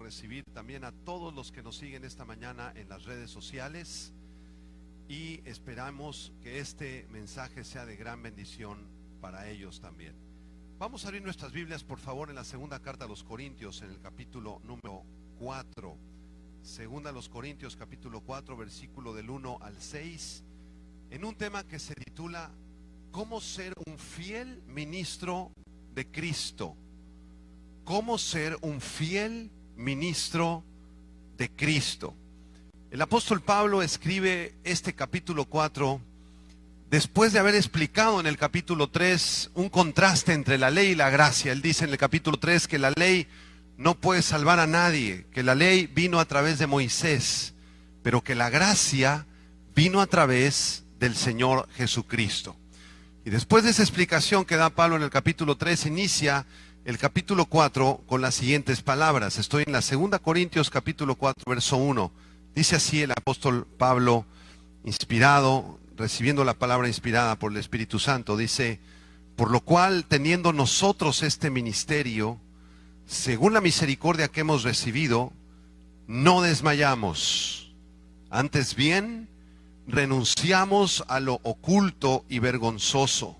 recibir también a todos los que nos siguen esta mañana en las redes sociales y esperamos que este mensaje sea de gran bendición para ellos también. Vamos a abrir nuestras Biblias, por favor, en la segunda carta a los Corintios, en el capítulo número 4. Segunda a los Corintios, capítulo 4, versículo del 1 al 6, en un tema que se titula ¿Cómo ser un fiel ministro de Cristo? ¿Cómo ser un fiel ministro de Cristo? El apóstol Pablo escribe este capítulo 4 después de haber explicado en el capítulo 3 un contraste entre la ley y la gracia. Él dice en el capítulo 3 que la ley no puede salvar a nadie, que la ley vino a través de Moisés, pero que la gracia vino a través del Señor Jesucristo. Y después de esa explicación que da Pablo en el capítulo 3, inicia el capítulo 4 con las siguientes palabras. Estoy en la segunda Corintios capítulo 4, verso 1. Dice así el apóstol Pablo, inspirado, recibiendo la palabra inspirada por el Espíritu Santo, dice: por lo cual, teniendo nosotros este ministerio, según la misericordia que hemos recibido, no desmayamos. Antes bien, renunciamos a lo oculto y vergonzoso,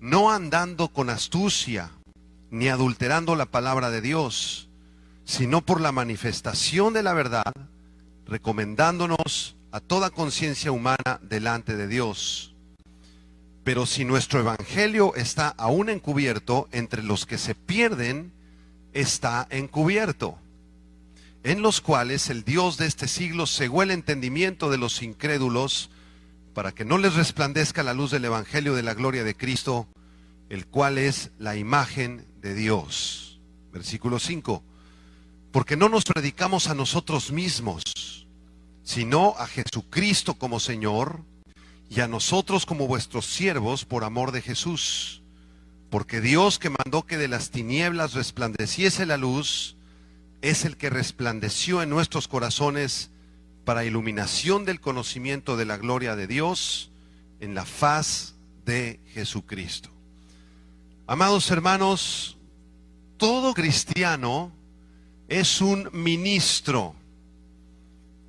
no andando con astucia, ni adulterando la palabra de Dios, sino por la manifestación de la verdad, recomendándonos a toda conciencia humana delante de Dios. Pero si nuestro evangelio está aún encubierto, entre los que se pierden está encubierto, en los cuales el Dios de este siglo cegó el entendimiento de los incrédulos, para que no les resplandezca la luz del evangelio de la gloria de Cristo, el cual es la imagen de Dios. Versículo 5. Porque no nos predicamos a nosotros mismos, sino a Jesucristo como Señor, y a nosotros como vuestros siervos por amor de Jesús. Porque Dios, que mandó que de las tinieblas resplandeciese la luz, es el que resplandeció en nuestros corazones para iluminación del conocimiento de la gloria de Dios en la faz de Jesucristo. Amados hermanos, todo cristiano es un ministro.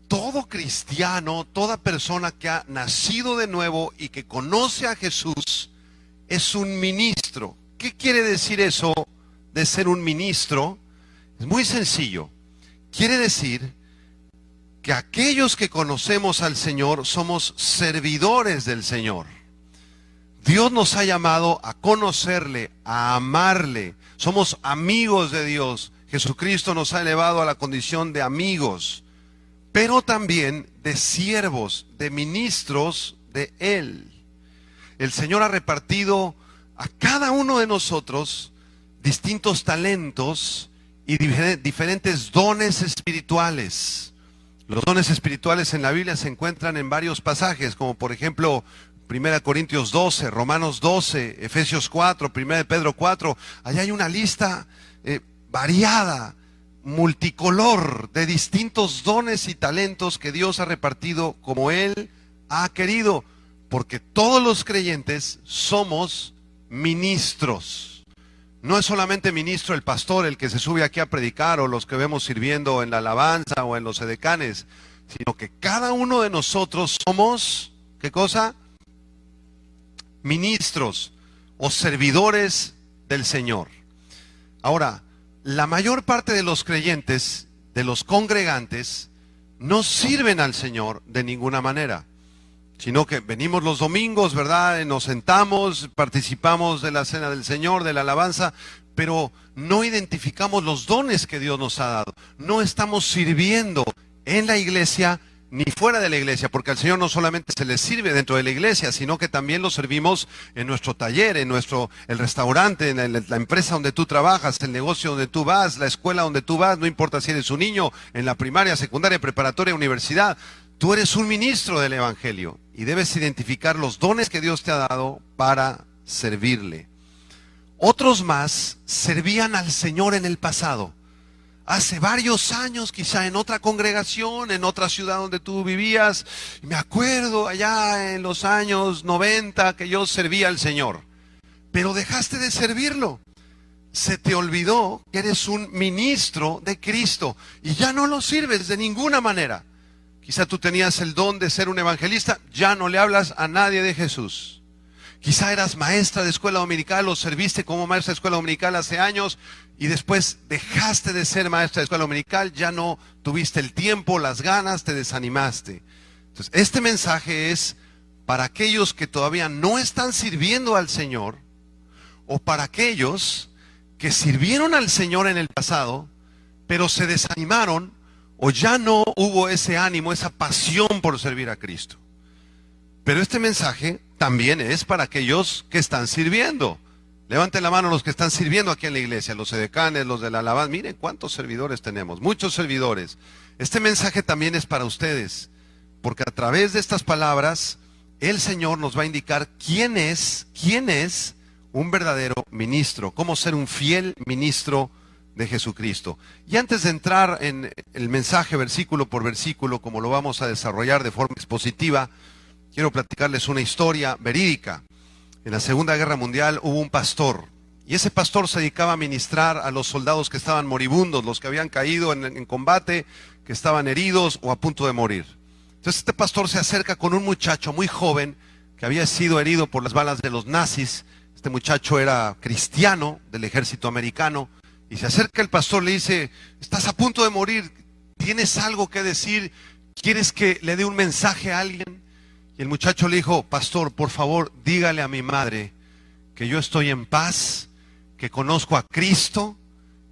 Todo cristiano, toda persona que ha nacido de nuevo y que conoce a Jesús, es un ministro. ¿Qué quiere decir eso de ser un ministro? Es muy sencillo. Quiere decir que aquellos que conocemos al Señor somos servidores del Señor. Dios nos ha llamado a conocerle, a amarle. Somos amigos de Dios. Jesucristo nos ha elevado a la condición de amigos, pero también de siervos, de ministros de Él. El Señor ha repartido a cada uno de nosotros distintos talentos y diferentes dones espirituales. Los dones espirituales en la Biblia se encuentran en varios pasajes, como por ejemplo 1 Corintios 12, Romanos 12, Efesios 4, 1 Pedro 4. Allá hay una lista variada, multicolor, de distintos dones y talentos que Dios ha repartido como Él ha querido, porque todos los creyentes somos ministros. No es solamente ministro el pastor, el que se sube aquí a predicar, o los que vemos sirviendo en la alabanza o en los edecanes, sino que cada uno de nosotros somos, ¿qué cosa? Ministros o servidores del Señor. Ahora, la mayor parte de los creyentes, de los congregantes, no sirven al Señor de ninguna manera, sino que venimos los domingos, ¿verdad? Nos sentamos, participamos de la cena del Señor, de la alabanza, pero no identificamos los dones que Dios nos ha dado. No estamos sirviendo en la iglesia ni fuera de la iglesia, porque al Señor no solamente se le sirve dentro de la iglesia, sino que también lo servimos en nuestro taller, en el restaurante, en la empresa donde tú trabajas, el negocio donde tú vas, la escuela donde tú vas, no importa si eres un niño, en la primaria, secundaria, preparatoria, universidad. Tú eres un ministro del evangelio y debes identificar los dones que Dios te ha dado para servirle. Otros más servían al Señor en el pasado. Hace varios años, quizá en otra congregación, en otra ciudad donde tú vivías. Me acuerdo allá en los años 90 que yo servía al Señor. Pero dejaste de servirlo. se te olvidó que eres un ministro de Cristo y ya no lo sirves de ninguna manera. Quizá tú tenías el don de ser un evangelista, ya no le hablas a nadie de Jesús. Quizá eras maestra de escuela dominical o serviste como maestra de escuela dominical hace años y después dejaste de ser maestra de escuela dominical, ya no tuviste el tiempo, las ganas, te desanimaste. Entonces, este mensaje es para aquellos que todavía no están sirviendo al Señor o para aquellos que sirvieron al Señor en el pasado, pero se desanimaron o ya no hubo ese ánimo, esa pasión por servir a Cristo. Pero este mensaje también es para aquellos que están sirviendo. Levanten la mano los que están sirviendo aquí en la iglesia, los edecanes, los de la alabanza. Miren cuántos servidores tenemos, muchos servidores. Este mensaje también es para ustedes, porque a través de estas palabras, el Señor nos va a indicar quién es un verdadero ministro, cómo ser un fiel ministro de Jesucristo. Y antes de entrar en el mensaje versículo por versículo, como lo vamos a desarrollar de forma expositiva, quiero platicarles una historia verídica. En la Segunda Guerra Mundial hubo un pastor, y ese pastor se dedicaba a ministrar a los soldados que estaban moribundos, los que habían caído en combate, que estaban heridos o a punto de morir. Entonces este pastor se acerca con un muchacho muy joven que había sido herido por las balas de los nazis. Este muchacho era cristiano del ejército americano y se acerca el pastor, le dice: estás a punto de morir, ¿tienes algo que decir? ¿Quieres que le dé un mensaje a alguien? Y el muchacho le dijo: pastor, por favor, dígale a mi madre que yo estoy en paz, que conozco a Cristo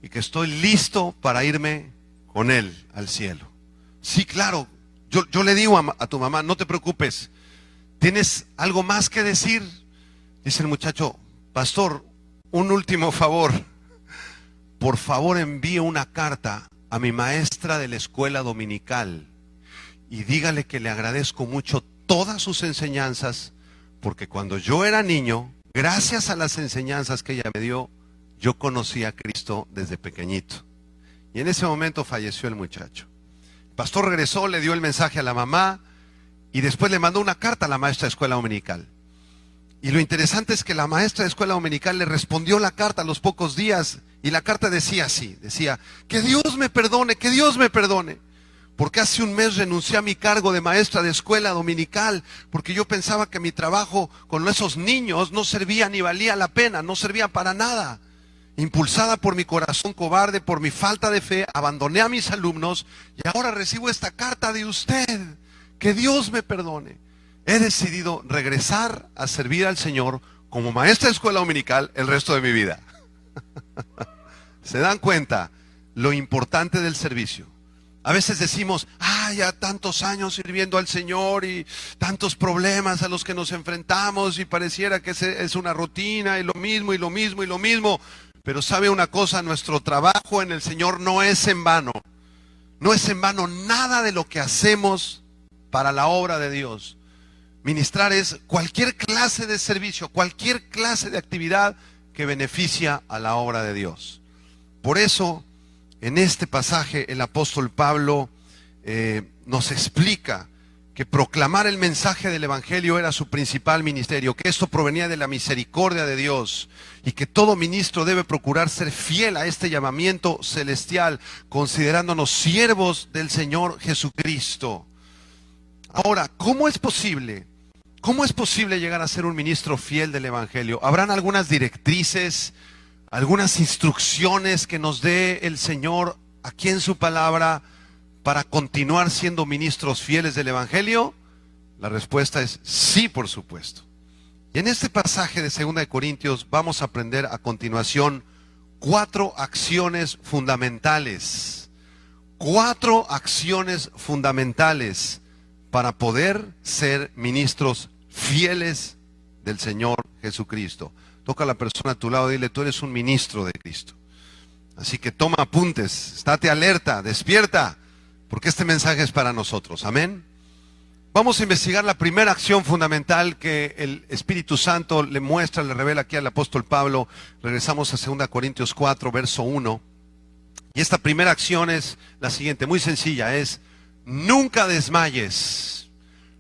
y que estoy listo para irme con él al cielo. Sí, claro, yo le digo a tu mamá, no te preocupes, ¿tienes algo más que decir? Dice el muchacho: pastor, un último favor. Por favor, envíe una carta a mi maestra de la escuela dominical y dígale que le agradezco mucho todas sus enseñanzas, porque cuando yo era niño, gracias a las enseñanzas que ella me dio, yo conocí a Cristo desde pequeñito. Y en ese momento falleció el muchacho. El pastor regresó, le dio el mensaje a la mamá y después le mandó una carta a la maestra de escuela dominical. Y lo interesante es que la maestra de escuela dominical le respondió la carta a los pocos días, y la carta decía así, decía: que Dios me perdone, porque hace un mes renuncié a mi cargo de maestra de escuela dominical, porque yo pensaba que mi trabajo con esos niños no servía ni valía la pena, no servía para nada. Impulsada por mi corazón cobarde, por mi falta de fe, abandoné a mis alumnos y ahora recibo esta carta de usted. Que Dios me perdone. He decidido regresar a servir al Señor como maestra de escuela dominical el resto de mi vida. ¿Se dan cuenta lo importante del servicio? A veces decimos: ya tantos años sirviendo al Señor y tantos problemas a los que nos enfrentamos y pareciera que es una rutina y lo mismo y lo mismo y lo mismo. Pero sabe una cosa, nuestro trabajo en el Señor no es en vano. No es en vano nada de lo que hacemos para la obra de Dios. Ministrar es cualquier clase de servicio, cualquier clase de actividad que beneficia a la obra de Dios. Por eso, en este pasaje, el apóstol Pablo nos explica que proclamar el mensaje del Evangelio era su principal ministerio, que esto provenía de la misericordia de Dios y que todo ministro debe procurar ser fiel a este llamamiento celestial, considerándonos siervos del Señor Jesucristo. Ahora, ¿cómo es posible llegar a ser un ministro fiel del Evangelio? ¿Habrán algunas directrices, algunas instrucciones que nos dé el Señor aquí en su palabra para continuar siendo ministros fieles del Evangelio? La respuesta es sí, por supuesto. Y en este pasaje de 2 de Corintios vamos a aprender a continuación 4 acciones fundamentales. 4 acciones fundamentales para poder ser ministros fieles del Señor Jesucristo. Toca a la persona a tu lado y dile: tú eres un ministro de Cristo. Así que toma apuntes, estate alerta, despierta, porque este mensaje es para nosotros. Amén. Vamos a investigar la primera acción fundamental que el Espíritu Santo le muestra, le revela aquí al apóstol Pablo. Regresamos a 2 Corintios 4, verso 1. Y esta primera acción es la siguiente, muy sencilla, es: nunca desmayes.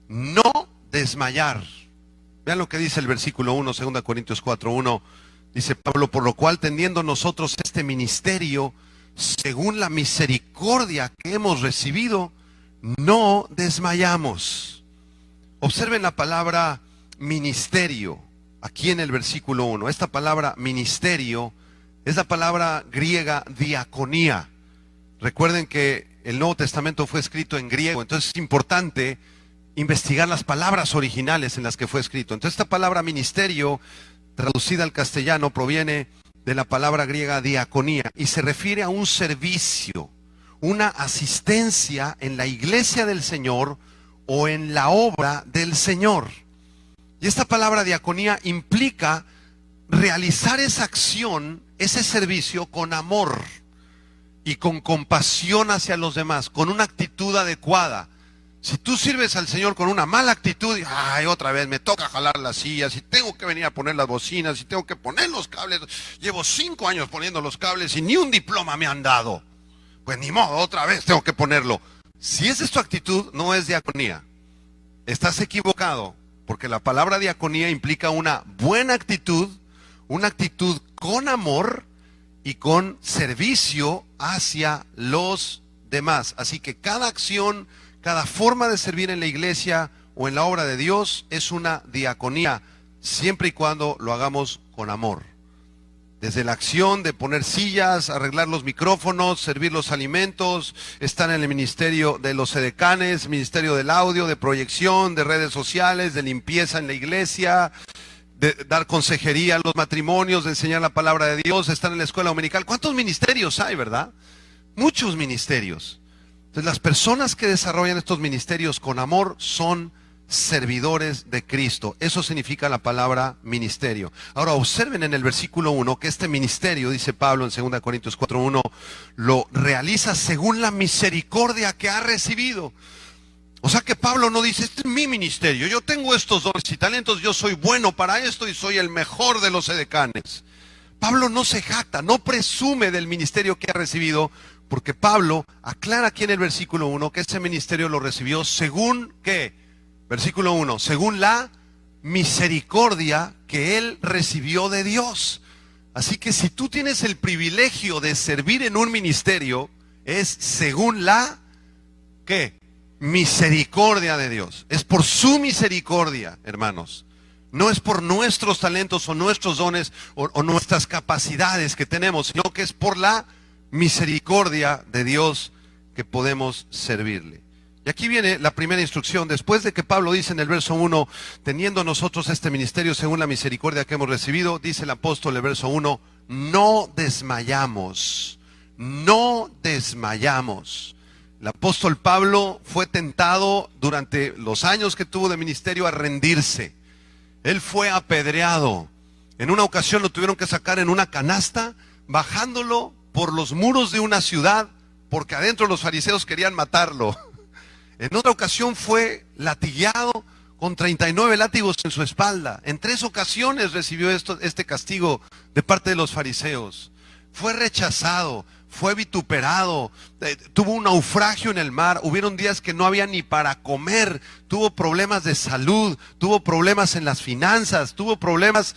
No desmayar. Vean lo que dice el versículo 1, 2 Corintios 4, 1. Dice Pablo, por lo cual teniendo nosotros este ministerio, según la misericordia que hemos recibido, no desmayamos. Observen la palabra ministerio aquí en el versículo 1. Esta palabra ministerio es la palabra griega diaconía. Recuerden que el Nuevo Testamento fue escrito en griego, entonces es importante investigar las palabras originales en las que fue escrito. Entonces esta palabra ministerio, traducida al castellano, proviene de la palabra griega diaconía y se refiere a un servicio, una asistencia en la iglesia del Señor o en la obra del Señor. Y esta palabra diaconía implica realizar esa acción, ese servicio con amor y con compasión hacia los demás, con una actitud adecuada. Si tú sirves al Señor con una mala actitud, ay, otra vez me toca jalar las sillas, y tengo que venir a poner las bocinas, y tengo que poner los cables, llevo 5 años poniendo los cables y ni un diploma me han dado, pues ni modo, otra vez tengo que ponerlo. Si esa es tu actitud, no es diaconía, estás equivocado, porque la palabra diaconía implica una buena actitud, una actitud con amor y con servicio hacia los demás. Así que cada acción, cada forma de servir en la iglesia o en la obra de Dios es una diaconía, siempre y cuando lo hagamos con amor. Desde la acción de poner sillas, arreglar los micrófonos, servir los alimentos, estar en el ministerio de los edecanes, ministerio del audio, de proyección, de redes sociales, de limpieza en la iglesia, de dar consejería a los matrimonios, de enseñar la palabra de Dios, de estar en la escuela dominical. ¿Cuántos ministerios hay, verdad? Muchos ministerios. Entonces, las personas que desarrollan estos ministerios con amor son servidores de Cristo. Eso significa la palabra ministerio. Ahora observen en el versículo 1 que este ministerio, dice Pablo en 2 Corintios 4:1, lo realiza según la misericordia que ha recibido. O sea que Pablo no dice, este es mi ministerio, yo tengo estos dones y talentos, yo soy bueno para esto y soy el mejor de los edecanes. Pablo no se jacta, no presume del ministerio que ha recibido, porque Pablo aclara aquí en el versículo 1 que ese ministerio lo recibió según, ¿qué? Versículo 1, según la misericordia que él recibió de Dios. Así que si tú tienes el privilegio de servir en un ministerio, es según la, ¿qué? Misericordia de Dios. Es por su misericordia, hermanos. No es por nuestros talentos o nuestros dones o nuestras capacidades que tenemos, sino que es por la misericordia de Dios que podemos servirle. Y aquí viene la primera instrucción. Después de que Pablo dice en el verso 1, teniendo nosotros este ministerio según la misericordia que hemos recibido, dice el apóstol en el verso 1, no desmayamos, no desmayamos. El apóstol Pablo fue tentado durante los años que tuvo de ministerio a rendirse. Él fue apedreado. En una ocasión lo tuvieron que sacar en una canasta, bajándolo por los muros de una ciudad, porque adentro los fariseos querían matarlo. En otra ocasión fue latigueado con 39 látigos en su espalda. En 3 ocasiones recibió este castigo de parte de los fariseos. Fue rechazado, fue vituperado, tuvo un naufragio en el mar, hubieron días que no había ni para comer, tuvo problemas de salud, tuvo problemas en las finanzas, tuvo problemas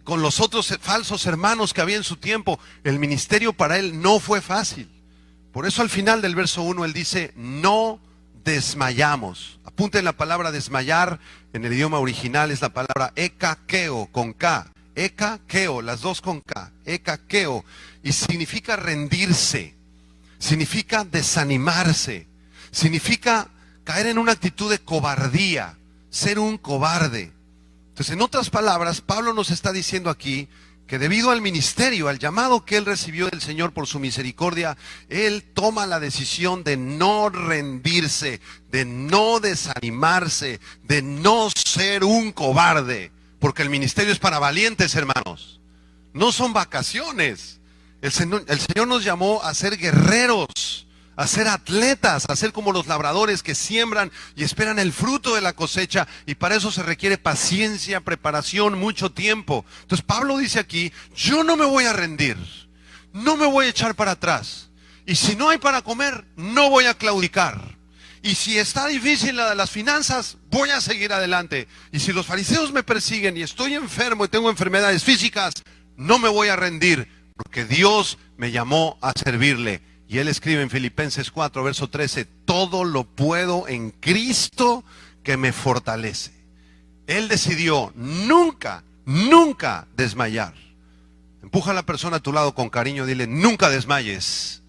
con los otros falsos hermanos que había en su tiempo. El ministerio para él no fue fácil. Por eso al final del verso 1 él dice, no desmayamos. Apunten la palabra desmayar, en el idioma original es la palabra ekakeo, con K. Ekakeo, las dos con K. Ekakeo. Y significa rendirse, significa desanimarse, significa caer en una actitud de cobardía, ser un cobarde. Entonces, en otras palabras, Pablo nos está diciendo aquí que debido al ministerio, al llamado que él recibió del Señor por su misericordia, él toma la decisión de no rendirse, de no desanimarse, de no ser un cobarde, porque el ministerio es para valientes, hermanos. No son vacaciones. El Señor nos llamó a ser guerreros, a ser atletas, a ser como los labradores que siembran y esperan el fruto de la cosecha, y para eso se requiere paciencia, preparación, mucho tiempo. Entonces Pablo dice aquí, yo no me voy a rendir, no me voy a echar para atrás, y si no hay para comer, no voy a claudicar, y si está difícil la de las finanzas, voy a seguir adelante, y si los fariseos me persiguen y estoy enfermo y tengo enfermedades físicas, no me voy a rendir, porque Dios me llamó a servirle. Y él escribe en Filipenses 4, verso 13, todo lo puedo en Cristo que me fortalece. Él decidió nunca desmayar. Empuja a la persona a tu lado con cariño, dile, nunca desmayes.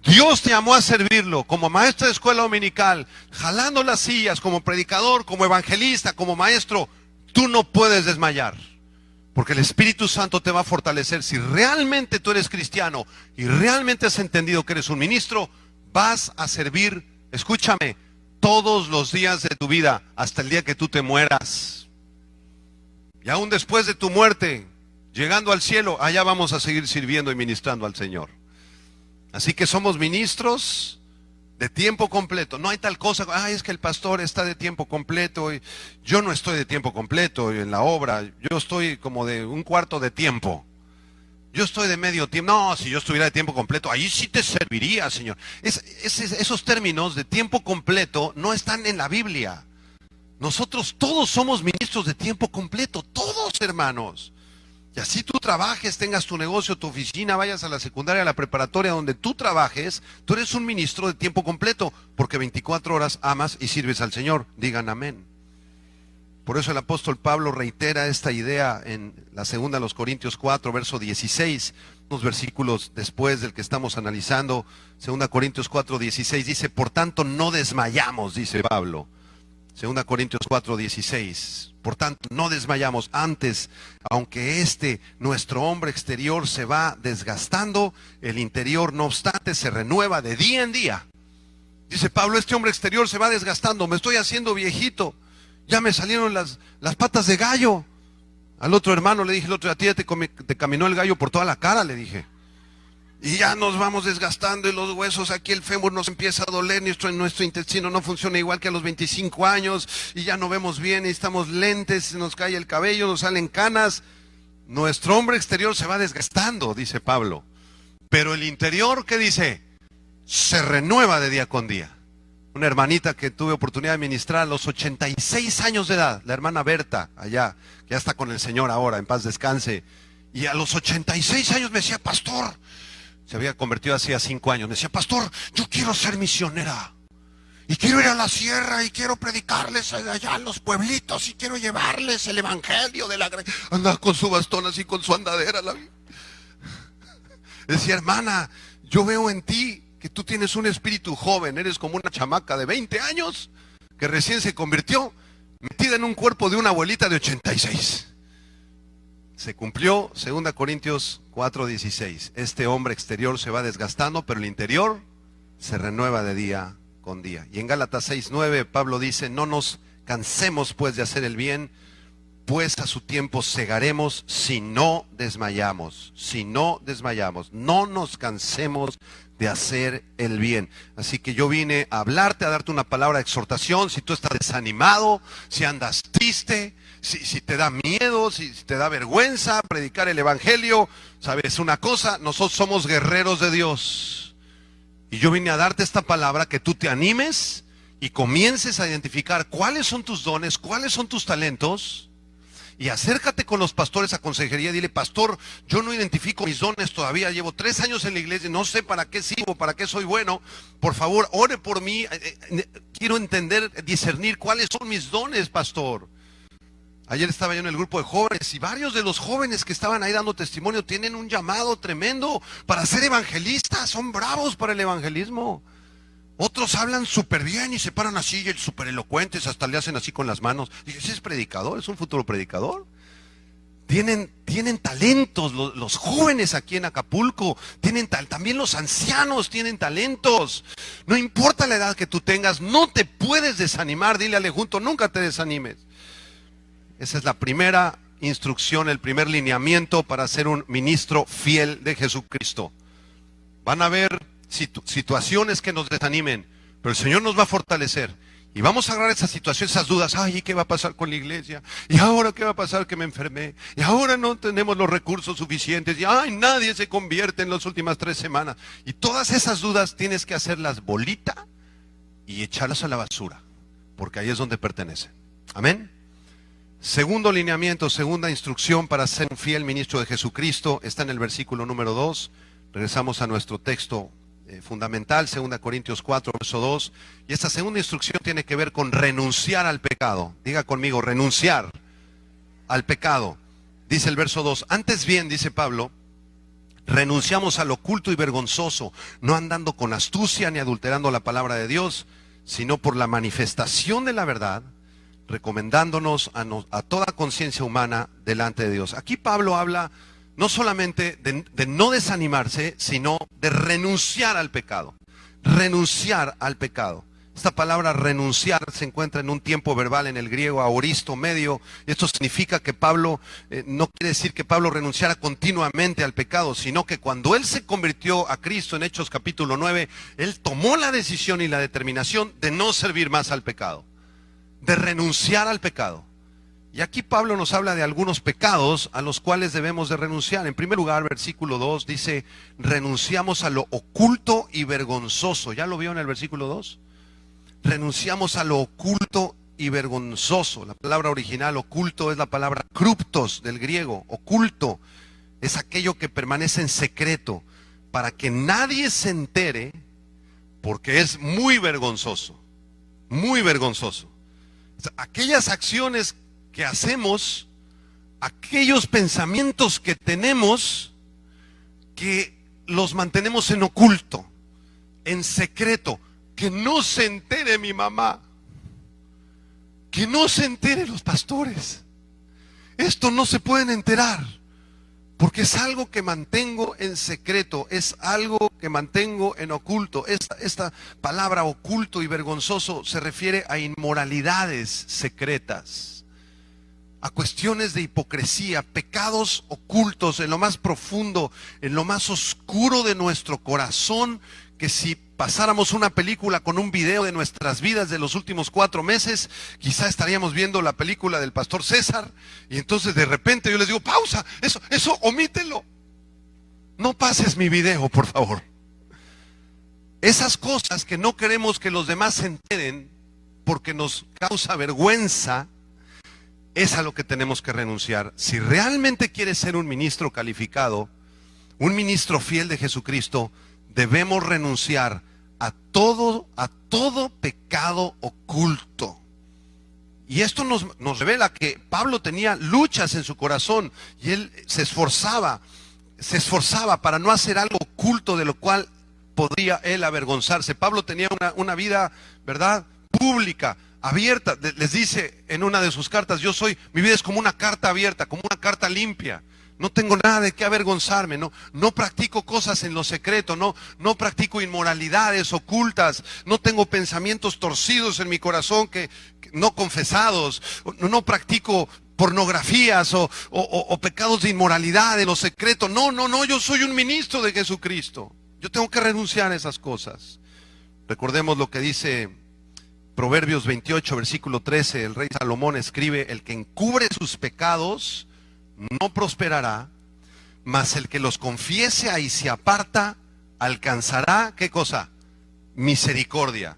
Dios te llamó a servirlo como maestro de escuela dominical, jalando las sillas, como predicador, como evangelista, como maestro. Tú no puedes desmayar, porque el Espíritu Santo te va a fortalecer. Si realmente tú eres cristiano y realmente has entendido que eres un ministro, vas a servir, escúchame, todos los días de tu vida, hasta el día que tú te mueras. Y aún después de tu muerte, llegando al cielo, allá vamos a seguir sirviendo y ministrando al Señor. Así que somos ministros de tiempo completo. No hay tal cosa, es que el pastor está de tiempo completo. Y yo no estoy de tiempo completo en la obra. Yo estoy como de un cuarto de tiempo. Yo estoy de medio tiempo. No, si yo estuviera de tiempo completo, ahí sí te serviría, Señor. Esos términos de tiempo completo no están en la Biblia. Nosotros todos somos ministros de tiempo completo. Todos, hermanos. Y así tú trabajes, tengas tu negocio, tu oficina, vayas a la secundaria, a la preparatoria, donde tú trabajes, tú eres un ministro de tiempo completo, porque 24 horas amas y sirves al Señor. Digan amén. Por eso el apóstol Pablo reitera esta idea en la segunda de los Corintios 4, verso 16, unos versículos después del que estamos analizando. Segunda Corintios 4, 16 dice, por tanto no desmayamos, dice Pablo. Segunda Corintios 4, 16. Por tanto, no desmayamos. Antes, aunque nuestro hombre exterior se va desgastando, el interior, no obstante, se renueva de día en día. Dice Pablo, este hombre exterior se va desgastando, me estoy haciendo viejito, ya me salieron las patas de gallo. Al otro hermano le dije el otro día, a ti ya te caminó el gallo por toda la cara, le dije. Y ya nos vamos desgastando y los huesos, aquí el fémur nos empieza a doler, nuestro intestino no funciona igual que a los 25 años y ya no vemos bien y estamos lentes, se nos cae el cabello, nos salen canas. Nuestro hombre exterior se va desgastando, dice Pablo. Pero el interior, ¿qué dice? Se renueva de día con día. Una hermanita que tuve oportunidad de ministrar a los 86 años de edad, la hermana Berta, allá, que ya está con el Señor ahora, en paz descanse. Y a los 86 años me decía, pastor, se había convertido hacía 5 años. Me decía, pastor, yo quiero ser misionera. Y quiero ir a la sierra y quiero predicarles allá en los pueblitos y quiero llevarles el evangelio de la gracia. Andaba con su bastón así, con su andadera. Decía, hermana, yo veo en ti que tú tienes un espíritu joven. Eres como una chamaca de 20 años que recién se convirtió, metida en un cuerpo de una abuelita de 86. Se cumplió 2 Corintios 4:16. Este hombre exterior se va desgastando, pero el interior se renueva de día con día. Y en Gálatas 6:9 Pablo dice, no nos cansemos pues de hacer el bien, pues a su tiempo segaremos si no desmayamos. Si no desmayamos, no nos cansemos de hacer el bien. Así que yo vine a hablarte, a darte una palabra de exhortación. Si tú estás desanimado, si andas triste, si te da miedo, si te da vergüenza predicar el evangelio, sabes una cosa, nosotros somos guerreros de Dios. Y yo vine a darte esta palabra, que tú te animes y comiences a identificar cuáles son tus dones, cuáles son tus talentos. Y acércate con los pastores a consejería, dile, pastor, yo no identifico mis dones todavía, llevo 3 años en la iglesia, no sé para qué sirvo, para qué soy bueno, por favor, ore por mí, quiero entender, discernir cuáles son mis dones, pastor. Ayer estaba yo en el grupo de jóvenes y varios de los jóvenes que estaban ahí dando testimonio tienen un llamado tremendo para ser evangelistas, son bravos para el evangelismo. Otros hablan súper bien y se paran así, súper elocuentes, hasta le hacen así con las manos. Y ese es predicador, es un futuro predicador. Tienen talentos, los jóvenes aquí en Acapulco, también los ancianos tienen talentos. No importa la edad que tú tengas, no te puedes desanimar, dile al junto, nunca te desanimes. Esa es la primera instrucción, el primer lineamiento para ser un ministro fiel de Jesucristo. Van a haber situaciones que nos desanimen, pero el Señor nos va a fortalecer. Y vamos a agarrar esas situaciones, esas dudas. Ay, ¿qué va a pasar con la iglesia? ¿Y ahora qué va a pasar que me enfermé? ¿Y ahora no tenemos los recursos suficientes? Y ay, nadie se convierte en las últimas 3 semanas. Y todas esas dudas tienes que hacerlas bolita y echarlas a la basura, porque ahí es donde pertenecen. Amén. Segundo lineamiento, segunda instrucción para ser un fiel ministro de Jesucristo, está en el versículo número 2. Regresamos a nuestro texto fundamental, 2 Corintios 4, verso 2. Y esta segunda instrucción tiene que ver con renunciar al pecado. Diga conmigo, renunciar al pecado. Dice el verso 2, antes bien, dice Pablo, renunciamos al oculto y vergonzoso, no andando con astucia ni adulterando la palabra de Dios, sino por la manifestación de la verdad, recomendándonos a toda conciencia humana delante de Dios. Aquí Pablo habla no solamente de no desanimarse, sino de renunciar al pecado. Renunciar al pecado. Esta palabra renunciar se encuentra en un tiempo verbal en el griego aoristo medio. Y esto significa que Pablo, no quiere decir que Pablo renunciara continuamente al pecado, sino que cuando él se convirtió a Cristo en Hechos capítulo 9, él tomó la decisión y la determinación de no servir más al pecado, de renunciar al pecado. Y aquí Pablo nos habla de algunos pecados a los cuales debemos de renunciar. En primer lugar, versículo 2 dice, renunciamos a lo oculto y vergonzoso. ¿Ya lo vio en el versículo 2? Renunciamos a lo oculto y vergonzoso. La palabra original oculto es la palabra kruptos del griego. Oculto es aquello que permanece en secreto para que nadie se entere, porque es muy vergonzoso. Muy vergonzoso. Aquellas acciones que hacemos, aquellos pensamientos que tenemos, que los mantenemos en oculto, en secreto, que no se entere mi mamá, que no se enteren los pastores. Esto no se pueden enterar, porque es algo que mantengo en secreto, es algo que mantengo en oculto. Esta palabra oculto y vergonzoso se refiere a inmoralidades secretas, a cuestiones de hipocresía, pecados ocultos en lo más profundo, en lo más oscuro de nuestro corazón, que si pasáramos una película con un video de nuestras vidas de los últimos 4 meses, quizá estaríamos viendo la película del pastor César, y entonces de repente yo les digo, pausa, eso omítelo, no pases mi video, por favor. Esas cosas que no queremos que los demás se enteren porque nos causa vergüenza, es a lo que tenemos que renunciar. Si realmente quieres ser un ministro calificado, un ministro fiel de Jesucristo, debemos renunciar a todo pecado oculto. Y esto nos revela que Pablo tenía luchas en su corazón y él se esforzaba para no hacer algo oculto de lo cual podría él avergonzarse. Pablo tenía una vida, ¿verdad?, pública, abierta. Les dice en una de sus cartas, mi vida es como una carta abierta, como una carta limpia. No tengo nada de qué avergonzarme, no practico cosas en lo secreto, no practico inmoralidades ocultas, no tengo pensamientos torcidos en mi corazón que no confesados, no practico pornografías o pecados de inmoralidad en lo secreto. No, yo soy un ministro de Jesucristo. Yo tengo que renunciar a esas cosas. Recordemos lo que dice Proverbios 28, versículo 13, el rey Salomón escribe, el que encubre sus pecados no prosperará, mas el que los confiese y se aparta alcanzará, ¿qué cosa? Misericordia.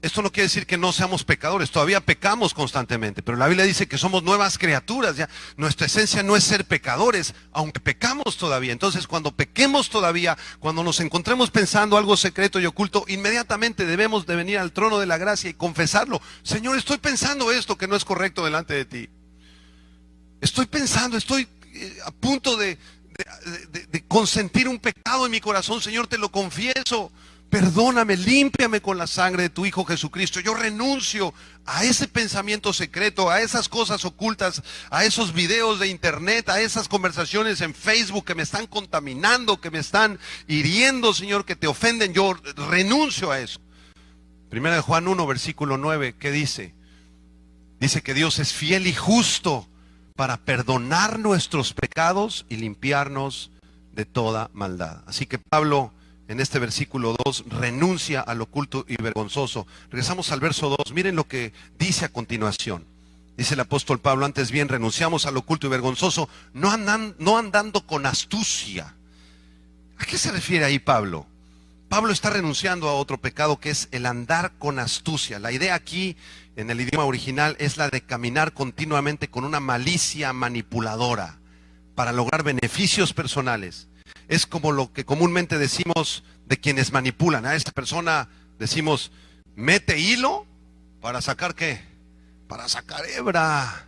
Esto no quiere decir que no seamos pecadores, todavía pecamos constantemente, pero la Biblia dice que somos nuevas criaturas, ya. Nuestra esencia no es ser pecadores, aunque pecamos todavía. Entonces, cuando pequemos todavía, cuando nos encontremos pensando algo secreto y oculto, inmediatamente debemos de venir al trono de la gracia y confesarlo. Señor, estoy pensando esto que no es correcto delante de ti. Estoy a punto de consentir un pecado en mi corazón. Señor, te lo confieso. Perdóname, límpiame con la sangre de tu Hijo Jesucristo. Yo renuncio a ese pensamiento secreto, a esas cosas ocultas, a esos videos de internet, a esas conversaciones en Facebook que me están contaminando, que me están hiriendo, Señor, que te ofenden. Yo renuncio a eso. Primera de Juan 1, versículo 9, ¿qué dice? Dice que Dios es fiel y justo para perdonar nuestros pecados y limpiarnos de toda maldad. Así que Pablo, en este versículo 2, renuncia al oculto y vergonzoso. Regresamos al verso 2, miren lo que dice a continuación. Dice el apóstol Pablo, antes bien renunciamos al oculto y vergonzoso, no andando con astucia. ¿A qué se refiere ahí Pablo? Pablo está renunciando a otro pecado que es el andar con astucia. La idea aquí en el idioma original es la de caminar continuamente con una malicia manipuladora para lograr beneficios personales. Es como lo que comúnmente decimos de quienes manipulan. A esta persona decimos, mete hilo para sacar ¿qué? Para sacar hebra.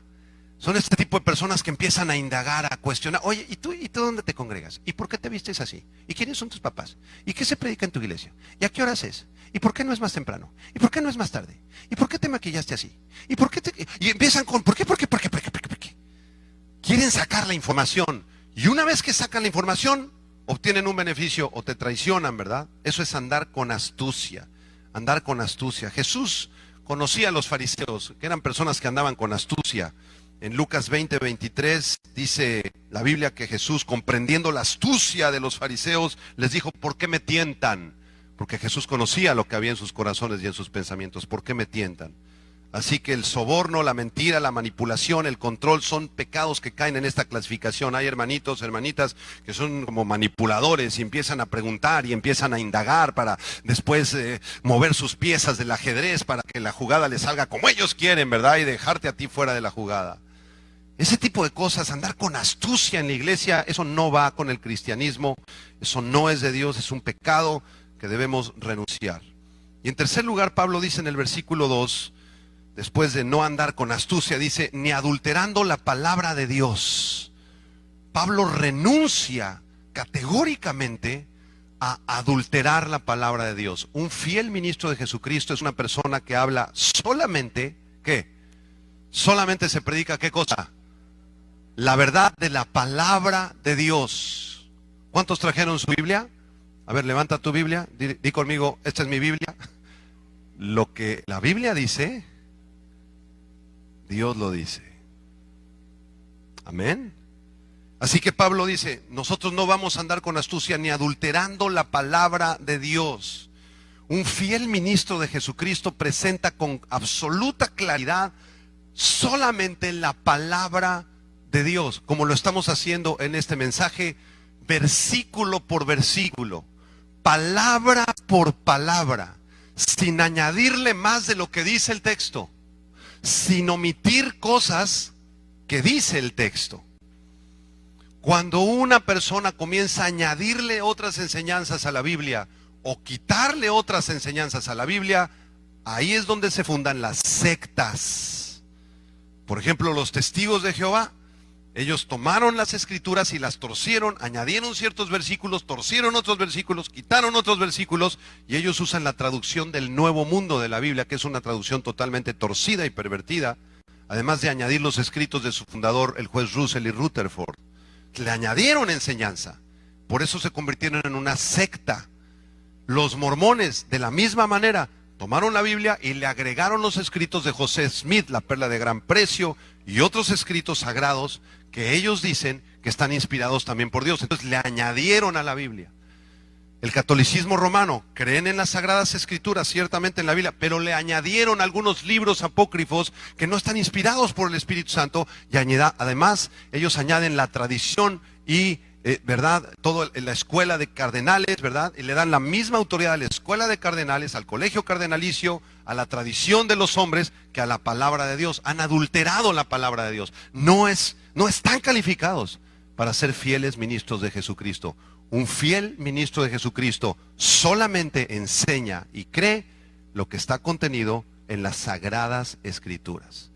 Son este tipo de personas que empiezan a indagar, a cuestionar. Oye, ¿y tú dónde te congregas? ¿Y por qué te vistes así? ¿Y quiénes son tus papás? ¿Y qué se predica en tu iglesia? ¿Y a qué horas es? ¿Y por qué no es más temprano? ¿Y por qué no es más tarde? ¿Y por qué te maquillaste así? ¿Y por qué Y empiezan con ¿por qué? Quieren sacar la información. Y una vez que sacan la información, obtienen un beneficio o te traicionan, ¿verdad? Eso es andar con astucia. Andar con astucia. Jesús conocía a los fariseos, que eran personas que andaban con astucia. En Lucas 20:23 dice la Biblia que Jesús, comprendiendo la astucia de los fariseos, les dijo, ¿por qué me tientan? Porque Jesús conocía lo que había en sus corazones y en sus pensamientos. ¿Por qué me tientan? Así que el soborno, la mentira, la manipulación, el control son pecados que caen en esta clasificación. Hay hermanitos, hermanitas que son como manipuladores y empiezan a preguntar y empiezan a indagar para después mover sus piezas del ajedrez para que la jugada les salga como ellos quieren, ¿verdad? Y dejarte a ti fuera de la jugada. Ese tipo de cosas, andar con astucia en la iglesia, eso no va con el cristianismo, eso no es de Dios, es un pecado que debemos renunciar. Y en tercer lugar, Pablo dice en el versículo 2, después de no andar con astucia, dice, ni adulterando la palabra de Dios. Pablo renuncia categóricamente a adulterar la palabra de Dios. Un fiel ministro de Jesucristo es una persona que habla solamente, ¿qué? Solamente se predica, ¿qué cosa? La verdad de la palabra de Dios. ¿Cuántos trajeron su Biblia? A ver, levanta tu Biblia, di conmigo, esta es mi Biblia. Lo que la Biblia dice, Dios lo dice. Amén. Así que Pablo dice, nosotros no vamos a andar con astucia ni adulterando la palabra de Dios. Un fiel ministro de Jesucristo presenta con absoluta claridad solamente la palabra de Dios, como lo estamos haciendo en este mensaje, versículo por versículo, palabra por palabra, sin añadirle más de lo que dice el texto, sin omitir cosas que dice el texto. Cuando una persona comienza a añadirle otras enseñanzas a la Biblia o quitarle otras enseñanzas a la Biblia, ahí es donde se fundan las sectas. Por ejemplo, los testigos de Jehová, ellos tomaron las escrituras y las torcieron, añadieron ciertos versículos, torcieron otros versículos, quitaron otros versículos, y ellos usan la traducción del Nuevo Mundo de la Biblia, que es una traducción totalmente torcida y pervertida, además de añadir los escritos de su fundador, el juez Russell y Rutherford. Le añadieron enseñanza, por eso se convirtieron en una secta. Los mormones, de la misma manera, tomaron la Biblia y le agregaron los escritos de José Smith, la perla de gran precio, y otros escritos sagrados que ellos dicen que están inspirados también por Dios. Entonces le añadieron a la Biblia. El catolicismo romano, creen en las sagradas escrituras, ciertamente en la Biblia, pero le añadieron algunos libros apócrifos que no están inspirados por el Espíritu Santo, y además ellos añaden la tradición y ¿verdad? Todo en la escuela de cardenales, ¿verdad? Y le dan la misma autoridad a la escuela de cardenales, al colegio cardenalicio, a la tradición de los hombres, que a la palabra de Dios. Han adulterado la palabra de Dios. No están calificados para ser fieles ministros de Jesucristo. Un fiel ministro de Jesucristo solamente enseña y cree lo que está contenido en las sagradas escrituras.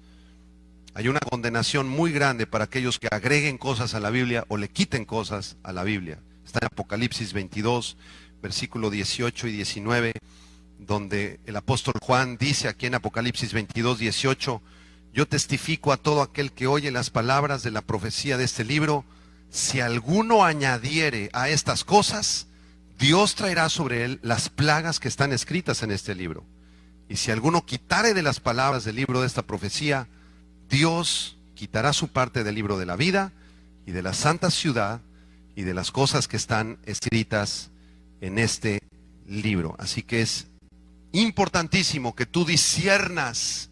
Hay una condenación muy grande para aquellos que agreguen cosas a la Biblia o le quiten cosas a la Biblia. Está en Apocalipsis 22, versículo 18 y 19, donde el apóstol Juan dice aquí en Apocalipsis 22, 18, yo testifico a todo aquel que oye las palabras de la profecía de este libro, si alguno añadiere a estas cosas, Dios traerá sobre él las plagas que están escritas en este libro. Y si alguno quitare de las palabras del libro de esta profecía, Dios quitará su parte del libro de la vida y de la santa ciudad y de las cosas que están escritas en este libro. Así que es importantísimo que tú disciernas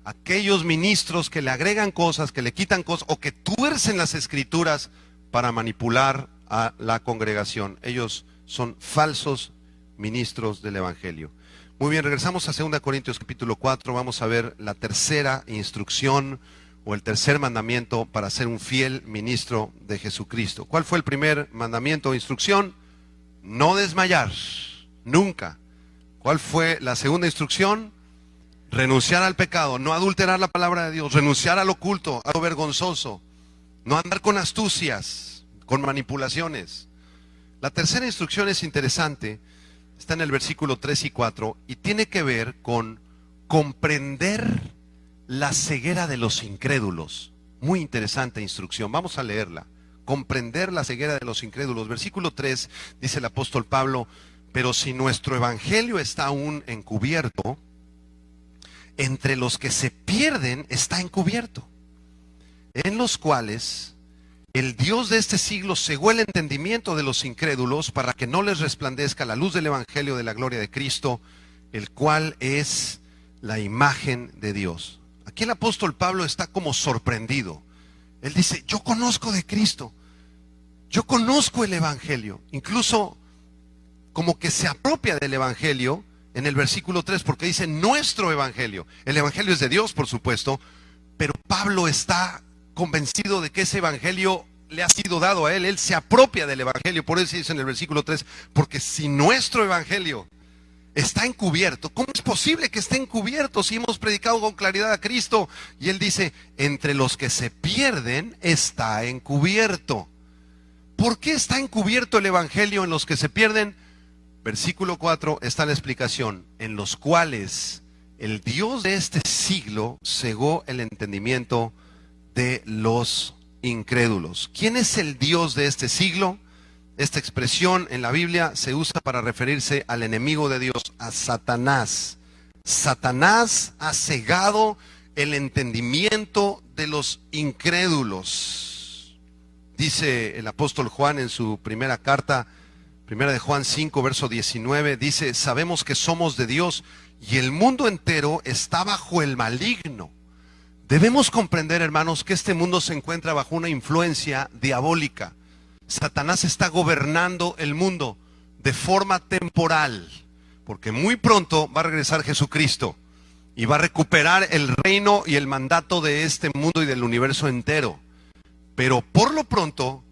aquellos ministros que le agregan cosas, que le quitan cosas o que tuercen las escrituras para manipular a la congregación. Ellos son falsos ministros del Evangelio. Muy bien, regresamos a 2 Corintios capítulo 4, vamos a ver la tercera instrucción o el tercer mandamiento para ser un fiel ministro de Jesucristo. ¿Cuál fue el primer mandamiento o instrucción? No desmayar, nunca. ¿Cuál fue la segunda instrucción? Renunciar al pecado, no adulterar la palabra de Dios, renunciar al oculto, a lo vergonzoso, no andar con astucias, con manipulaciones. La tercera instrucción es interesante, está en el versículo 3 y 4 y tiene que ver con comprender la ceguera de los incrédulos. Muy interesante instrucción, vamos a leerla. Comprender la ceguera de los incrédulos. Versículo 3 dice el apóstol Pablo: pero si nuestro evangelio está aún encubierto, entre los que se pierden está encubierto, en los cuales el Dios de este siglo cegó el entendimiento de los incrédulos para que no les resplandezca la luz del evangelio de la gloria de Cristo, el cual es la imagen de Dios. Aquí el apóstol Pablo está como sorprendido. Él dice: yo conozco de Cristo, yo conozco el evangelio. Incluso como que se apropia del evangelio en el versículo 3, porque dice nuestro evangelio. El evangelio es de Dios, por supuesto, pero Pablo está convencido de que ese evangelio le ha sido dado a él. Él se apropia del evangelio. Por eso dice en el versículo 3, porque si nuestro evangelio está encubierto, ¿cómo es posible que esté encubierto si hemos predicado con claridad a Cristo? Y él dice: entre los que se pierden está encubierto. ¿Por qué está encubierto el evangelio en los que se pierden? Versículo 4 está la explicación: en los cuales el Dios de este siglo cegó el entendimiento de los incrédulos. ¿Quién es el Dios de este siglo? Esta expresión en la Biblia se usa para referirse al enemigo de Dios, a Satanás. Satanás ha cegado el entendimiento de los incrédulos. Dice el apóstol Juan en su primera carta, primera de Juan 5, verso 19, dice: sabemos que somos de Dios y el mundo entero está bajo el maligno. Debemos comprender, hermanos, que este mundo se encuentra bajo una influencia diabólica. Satanás está gobernando el mundo de forma temporal, porque muy pronto va a regresar Jesucristo y va a recuperar el reino y el mandato de este mundo y del universo entero. Pero por lo pronto,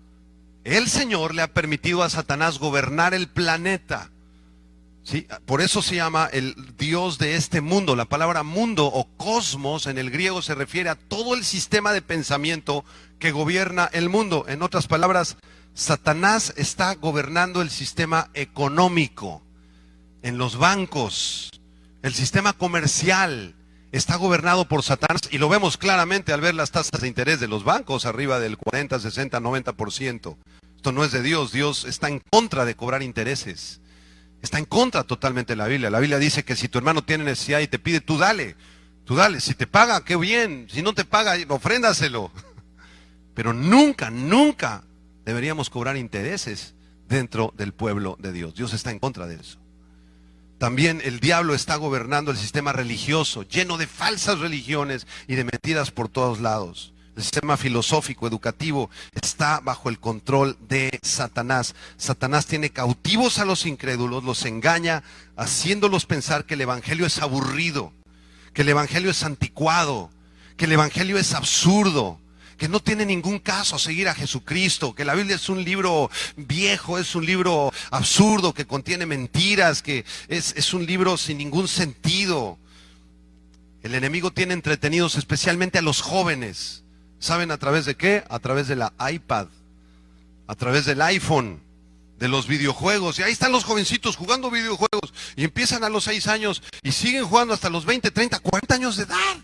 el Señor le ha permitido a Satanás gobernar el planeta. ¿Sí? Por eso se llama el Dios de este mundo. La palabra mundo o cosmos en el griego se refiere a todo el sistema de pensamiento que gobierna el mundo. En otras palabras, Satanás está gobernando el sistema económico, en los bancos, el sistema comercial está gobernado por Satanás, y lo vemos claramente al ver las tasas de interés de los bancos arriba del 40, 60, 90%. Esto no es de Dios. Dios está en contra de cobrar intereses. Está en contra totalmente de la Biblia. La Biblia dice que si tu hermano tiene necesidad y te pide, tú dale. Tú dale. Si te paga, qué bien. Si no te paga, ofréndaselo. Pero nunca, nunca deberíamos cobrar intereses dentro del pueblo de Dios. Dios está en contra de eso. También el diablo está gobernando el sistema religioso, lleno de falsas religiones y de mentiras por todos lados. El sistema filosófico, educativo, está bajo el control de Satanás. Satanás tiene cautivos a los incrédulos, los engaña, haciéndolos pensar que el evangelio es aburrido, que el evangelio es anticuado, que el evangelio es absurdo, que no tiene ningún caso seguir a Jesucristo, que la Biblia es un libro viejo, es un libro absurdo, que contiene mentiras, que es un libro sin ningún sentido. El enemigo tiene entretenidos especialmente a los jóvenes. ¿Saben a través de qué? A través de la iPad, a través del iPhone, de los videojuegos. Y ahí están los jovencitos jugando videojuegos y empiezan a los 6 años y siguen jugando hasta los 20, 30, 40 años de edad.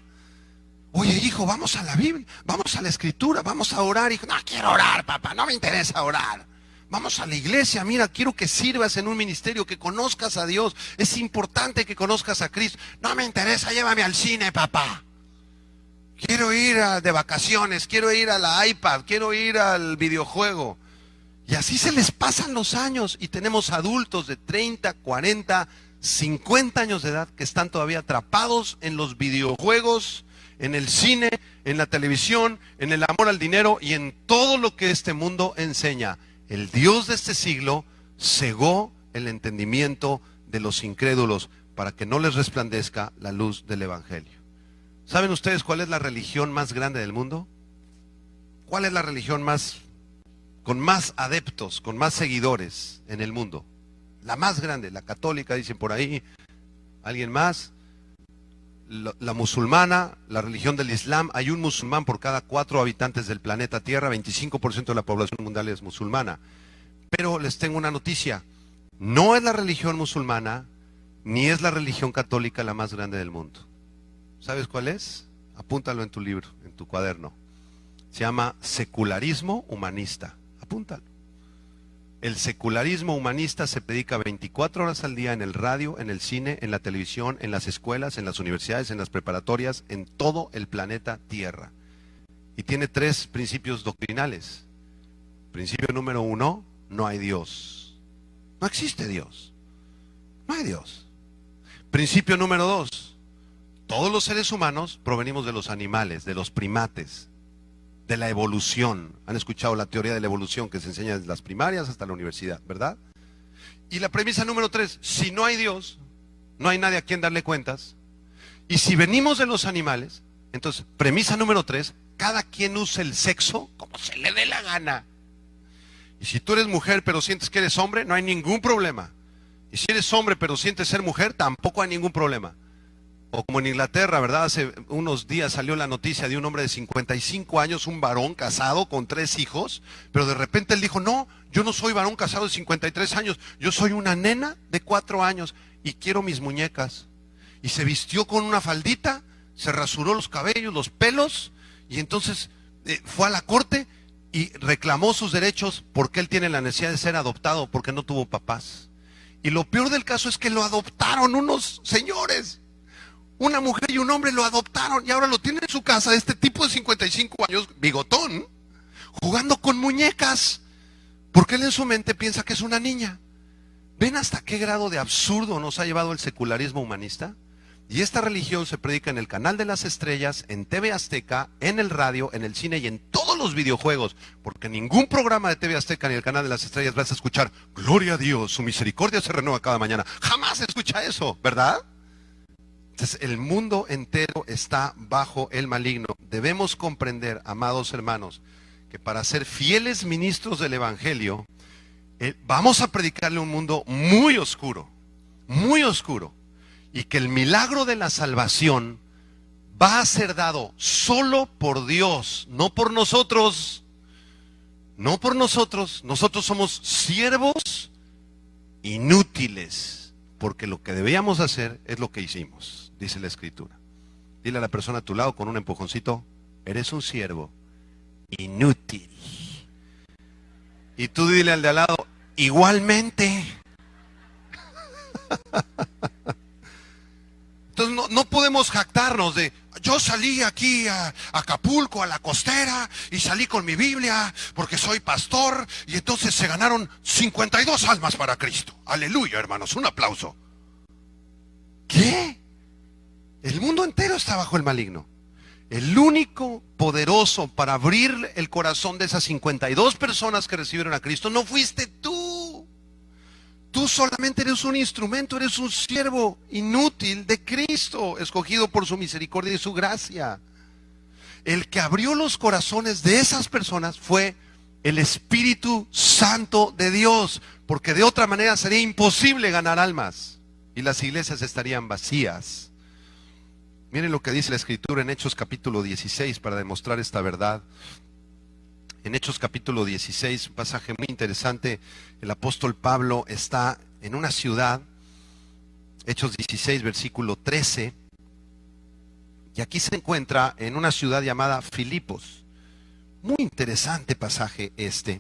Oye, hijo, vamos a la Biblia, vamos a la Escritura, vamos a orar. Hijo, no quiero orar, papá, no me interesa orar. Vamos a la iglesia, mira, quiero que sirvas en un ministerio, que conozcas a Dios. Es importante que conozcas a Cristo. No me interesa, llévame al cine, papá. Quiero ir de vacaciones, quiero ir a la iPad, quiero ir al videojuego. Y así se les pasan los años y tenemos adultos de 30, 40, 50 años de edad que están todavía atrapados en los videojuegos, en el cine, en la televisión, en el amor al dinero y en todo lo que este mundo enseña. El Dios de este siglo cegó el entendimiento de los incrédulos para que no les resplandezca la luz del Evangelio. ¿Saben ustedes cuál es la religión más grande del mundo? ¿Cuál es la religión con más adeptos, con más seguidores en el mundo? La más grande, la católica, dicen por ahí. ¿Alguien más? La musulmana, la religión del Islam. Hay un musulmán por cada 4 habitantes del planeta Tierra. 25% de la población mundial es musulmana. Pero les tengo una noticia. No es la religión musulmana, ni es la religión católica la más grande del mundo. ¿Sabes cuál es? Apúntalo en tu libro, en tu cuaderno. Se llama secularismo humanista. Apúntalo. El secularismo humanista se predica 24 horas al día en el radio, en el cine, en la televisión, en las escuelas, en las universidades, en las preparatorias, en todo el planeta Tierra. Y tiene 3 principios doctrinales. Principio número 1, no hay Dios. No existe Dios. No hay Dios. Principio número 2, todos los seres humanos provenimos de los animales, de los primates, de la evolución. Han escuchado la teoría de la evolución que se enseña desde las primarias hasta la universidad, ¿verdad? Y la premisa número 3, si no hay Dios, no hay nadie a quien darle cuentas. Y si venimos de los animales, entonces, premisa número 3, cada quien usa el sexo como se le dé la gana. Y si tú eres mujer pero sientes que eres hombre, no hay ningún problema. Y si eres hombre pero sientes ser mujer, tampoco hay ningún problema. O como en Inglaterra, ¿verdad? Hace unos días salió la noticia de un hombre de 55 años, un varón casado con 3 hijos, pero de repente él dijo, no, yo no soy varón casado de 53 años, yo soy una nena de 4 años y quiero mis muñecas. Y se vistió con una faldita, se rasuró los cabellos, los pelos, y entonces fue a la corte y reclamó sus derechos porque él tiene la necesidad de ser adoptado porque no tuvo papás. Y lo peor del caso es que lo adoptaron unos señores. Una mujer y un hombre lo adoptaron y ahora lo tiene en su casa, este tipo de 55 años, bigotón, jugando con muñecas, porque él en su mente piensa que es una niña. ¿Ven hasta qué grado de absurdo nos ha llevado el secularismo humanista? Y esta religión se predica en el Canal de las Estrellas, en TV Azteca, en el radio, en el cine y en todos los videojuegos, porque en ningún programa de TV Azteca ni el Canal de las Estrellas vas a escuchar, gloria a Dios, su misericordia se renueva cada mañana. Jamás se escucha eso, ¿verdad? Entonces, el mundo entero está bajo el maligno. Debemos comprender, amados hermanos, que para ser fieles ministros del Evangelio, vamos a predicarle a un mundo muy oscuro, y que el milagro de la salvación va a ser dado solo por Dios, no por nosotros. No por nosotros. Nosotros somos siervos inútiles, porque lo que debíamos hacer es lo que hicimos, dice la Escritura. Dile a la persona a tu lado con un empujoncito, eres un siervo inútil. Y tú dile al de al lado, igualmente. Entonces no podemos jactarnos de, yo salí aquí a Acapulco, a la costera, y salí con mi Biblia, porque soy pastor, y entonces se ganaron 52 almas para Cristo. Aleluya, hermanos, un aplauso. ¿Qué? El mundo entero está bajo el maligno. El único poderoso para abrir el corazón de esas 52 personas que recibieron a Cristo no fuiste tú. Tú solamente eres un instrumento, eres un siervo inútil de Cristo, escogido por su misericordia y su gracia. El que abrió los corazones de esas personas fue el Espíritu Santo de Dios, porque de otra manera sería imposible ganar almas y las iglesias estarían vacías. Miren lo que dice la Escritura en Hechos capítulo 16 para demostrar esta verdad. En Hechos capítulo 16, un pasaje muy interesante, el apóstol Pablo está en una ciudad, Hechos 16, versículo 13, y aquí se encuentra en una ciudad llamada Filipos. Muy interesante pasaje este,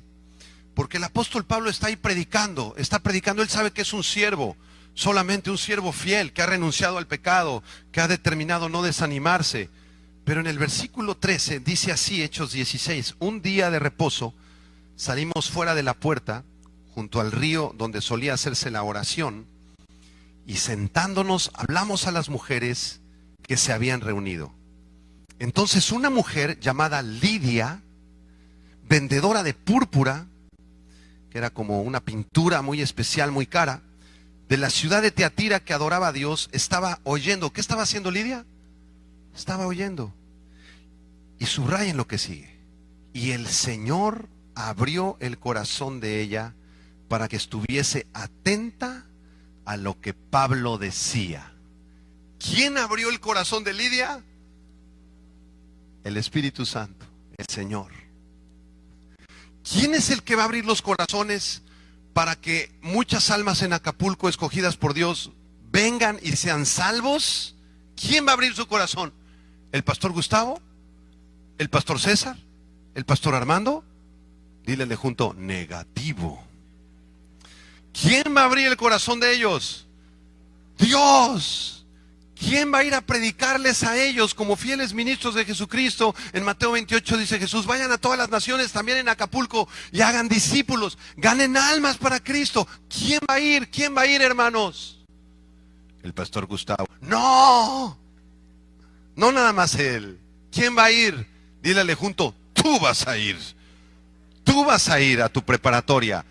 porque el apóstol Pablo está ahí predicando, él sabe que es un siervo, solamente un siervo fiel, que ha renunciado al pecado, que ha determinado no desanimarse. Pero en el versículo 13 dice así, Hechos 16, un día de reposo salimos fuera de la puerta, junto al río donde solía hacerse la oración, y sentándonos hablamos a las mujeres que se habían reunido. Entonces una mujer llamada Lidia, vendedora de púrpura, que era como una pintura muy especial, muy cara, de la ciudad de Teatira que adoraba a Dios estaba oyendo. ¿Qué estaba haciendo Lidia? Estaba oyendo. Y subrayen lo que sigue. Y el Señor abrió el corazón de ella para que estuviese atenta a lo que Pablo decía. ¿Quién abrió el corazón de Lidia? El Espíritu Santo, el Señor. ¿Quién es el que va a abrir los corazones para que muchas almas en Acapulco escogidas por Dios vengan y sean salvos? ¿Quién va a abrir su corazón? ¿El pastor Gustavo? ¿El pastor César? ¿El pastor Armando? Dílele junto, negativo. ¿Quién va a abrir el corazón de ellos? Dios. ¿Quién va a ir a predicarles a ellos como fieles ministros de Jesucristo? En Mateo 28 dice Jesús, vayan a todas las naciones, también en Acapulco, y hagan discípulos, ganen almas para Cristo. ¿Quién va a ir? ¿Quién va a ir, hermanos? El pastor Gustavo. No, no nada más él. ¿Quién va a ir? Dílele junto, tú vas a ir. Tú vas a ir a tu preparatoria.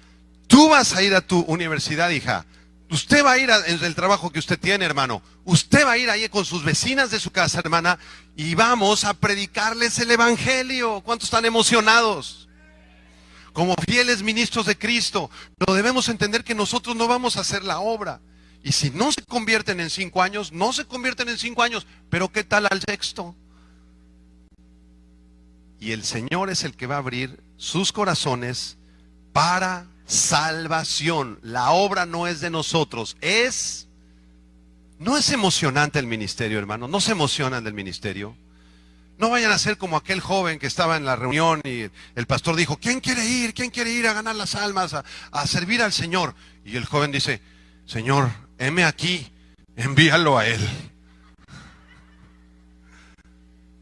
Tú vas a ir a tu universidad, hija. Usted va a ir en el trabajo que usted tiene, hermano. Usted va a ir ahí con sus vecinas de su casa, hermana, y vamos a predicarles el evangelio. ¿Cuántos están emocionados? Como fieles ministros de Cristo, pero debemos entender que nosotros no vamos a hacer la obra. Y si no se convierten en 5 años, no se convierten en 5 años, pero ¿qué tal al sexto? Y el Señor es el que va a abrir sus corazones para salvación. La obra no es de nosotros, no es emocionante el ministerio, hermano. No se emocionan del ministerio. No vayan a ser como aquel joven que estaba en la reunión y el pastor dijo, ¿quién quiere ir? ¿Quién quiere ir a ganar las almas, a servir al Señor? Y el joven dice, Señor, heme aquí, envíalo a él.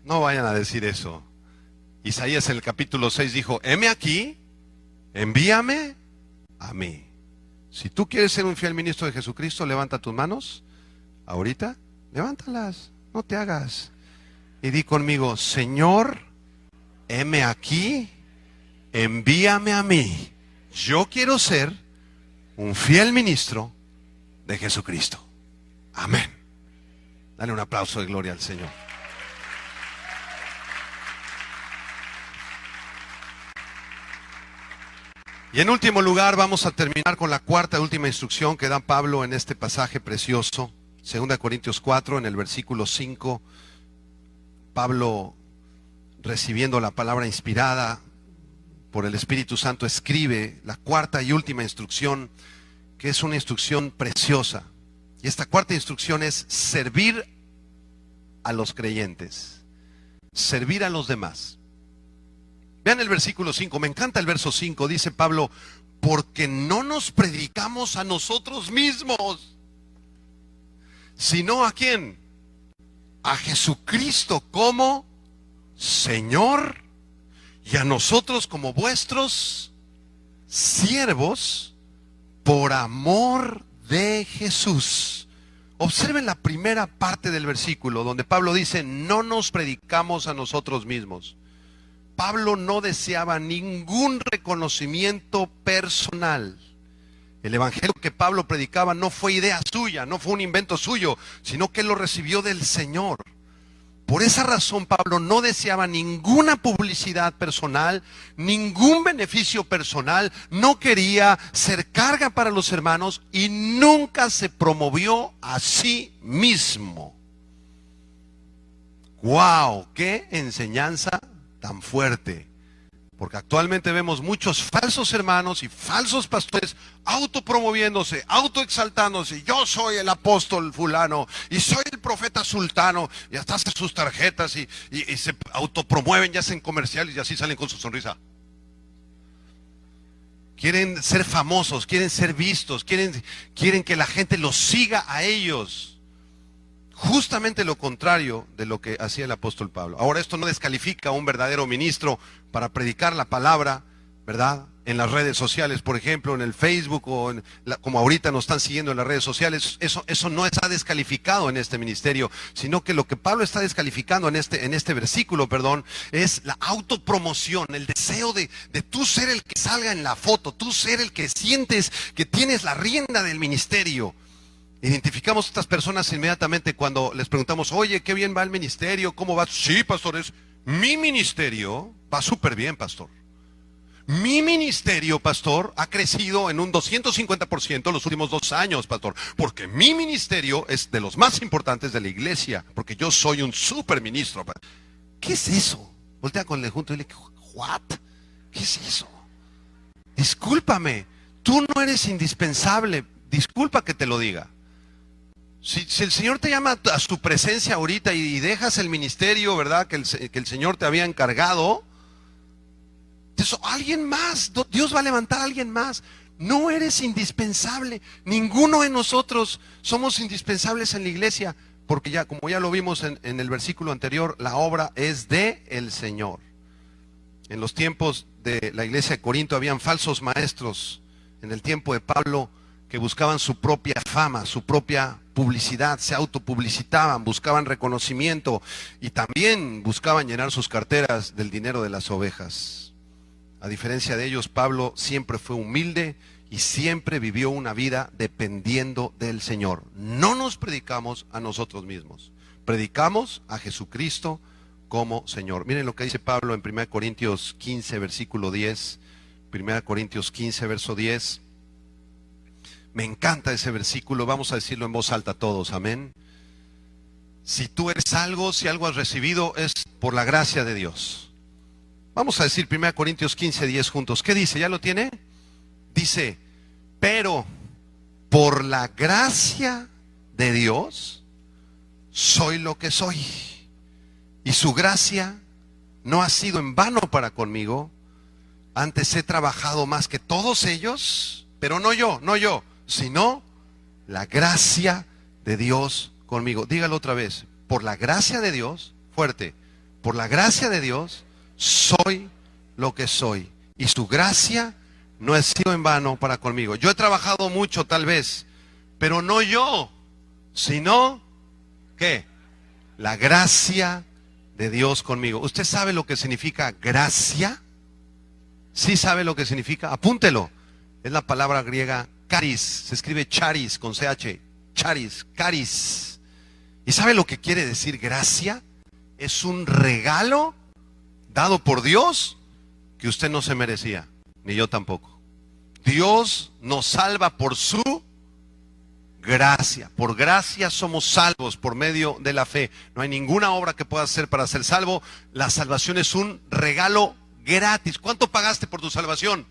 No vayan a decir eso. Isaías en el capítulo 6 dijo, heme aquí, envíame a mí. Si tú quieres ser un fiel ministro de Jesucristo, levanta tus manos. Ahorita, levántalas, no te hagas. Y di conmigo, Señor, heme aquí, envíame a mí. Yo quiero ser un fiel ministro de Jesucristo. Amén. Dale un aplauso de gloria al Señor. Y en último lugar vamos a terminar con la cuarta y última instrucción que da Pablo en este pasaje precioso. 2 Corintios 4, en el versículo 5, Pablo, recibiendo la palabra inspirada por el Espíritu Santo, escribe la cuarta y última instrucción, que es una instrucción preciosa. Y esta cuarta instrucción es servir a los creyentes, servir a los demás. Vean el versículo 5, me encanta el verso 5, dice Pablo, porque no nos predicamos a nosotros mismos, sino ¿a quién? A Jesucristo como Señor y a nosotros como vuestros siervos por amor de Jesús. Observen la primera parte del versículo donde Pablo dice, no nos predicamos a nosotros mismos. Pablo no deseaba ningún reconocimiento personal. El evangelio que Pablo predicaba no fue idea suya, no fue un invento suyo, sino que él lo recibió del Señor. Por esa razón Pablo no deseaba ninguna publicidad personal, ningún beneficio personal, no quería ser carga para los hermanos y nunca se promovió a sí mismo. ¡Wow! ¡Qué enseñanza tan fuerte! Porque actualmente vemos muchos falsos hermanos y falsos pastores autopromoviéndose, autoexaltándose. Yo soy el apóstol fulano y soy el profeta sultano. Y hasta hacen sus tarjetas y se autopromueven y hacen comerciales y así salen con su sonrisa. Quieren ser famosos, quieren ser vistos, quieren que la gente los siga a ellos. Justamente lo contrario de lo que hacía el apóstol Pablo. Ahora, esto no descalifica a un verdadero ministro para predicar la palabra, ¿verdad? En las redes sociales, por ejemplo, en el Facebook o como ahorita nos están siguiendo en las redes sociales. Eso no está descalificado en este ministerio, sino que lo que Pablo está descalificando en este versículo, es la autopromoción, el deseo de tú ser el que salga en la foto, tú ser el que sientes que tienes la rienda del ministerio. Identificamos a estas personas inmediatamente cuando les preguntamos, oye, qué bien va el ministerio, ¿cómo va? Sí, pastor, mi ministerio va súper bien, pastor. Mi ministerio, pastor, ha crecido en un 250% los últimos 2 años, pastor. Porque mi ministerio es de los más importantes de la iglesia. Porque yo soy un super ministro. ¿Qué es eso? Voltea con el junto y le dice, ¿what? ¿Qué es eso? Discúlpame, tú no eres indispensable. Disculpa que te lo diga. Si el Señor te llama a su presencia ahorita y dejas el ministerio, ¿verdad? Que el Señor te había encargado, alguien más, Dios va a levantar a alguien más. No eres indispensable. Ninguno de nosotros somos indispensables en la iglesia, porque ya, como ya lo vimos en el versículo anterior, la obra es de el Señor. En los tiempos de la iglesia de Corinto habían falsos maestros. En el tiempo de Pablo, que buscaban su propia fama, su propia publicidad, se autopublicitaban, buscaban reconocimiento y también buscaban llenar sus carteras del dinero de las ovejas. A diferencia de ellos, Pablo siempre fue humilde y siempre vivió una vida dependiendo del Señor. No nos predicamos a nosotros mismos, predicamos a Jesucristo como Señor. Miren lo que dice Pablo en 1 Corintios 15, versículo 10. 1 Corintios 15, verso 10. Me encanta ese versículo, vamos a decirlo en voz alta todos, amén. Si tú eres algo, si algo has recibido, es por la gracia de Dios. Vamos a decir 1 Corintios 15, 10 juntos. ¿Qué dice? ¿Ya lo tiene? Dice, pero por la gracia de Dios soy lo que soy. Y su gracia no ha sido en vano para conmigo. Antes he trabajado más que todos ellos, pero no yo, sino la gracia de Dios conmigo. Dígalo otra vez. Por la gracia de Dios, fuerte, por la gracia de Dios soy lo que soy. Y su gracia no ha sido en vano para conmigo. Yo he trabajado mucho tal vez, pero no yo, sino, ¿qué? La gracia de Dios conmigo. ¿Usted sabe lo que significa gracia? ¿Sí sabe lo que significa? Apúntelo. Es la palabra griega charis, se escribe charis con CH, charis, charis. ¿Y sabe lo que quiere decir gracia? Es un regalo dado por Dios que usted no se merecía, ni yo tampoco. Dios nos salva por su gracia. Por gracia somos salvos por medio de la fe. No hay ninguna obra que pueda hacer para ser salvo. La salvación es un regalo gratis. ¿Cuánto pagaste por tu salvación?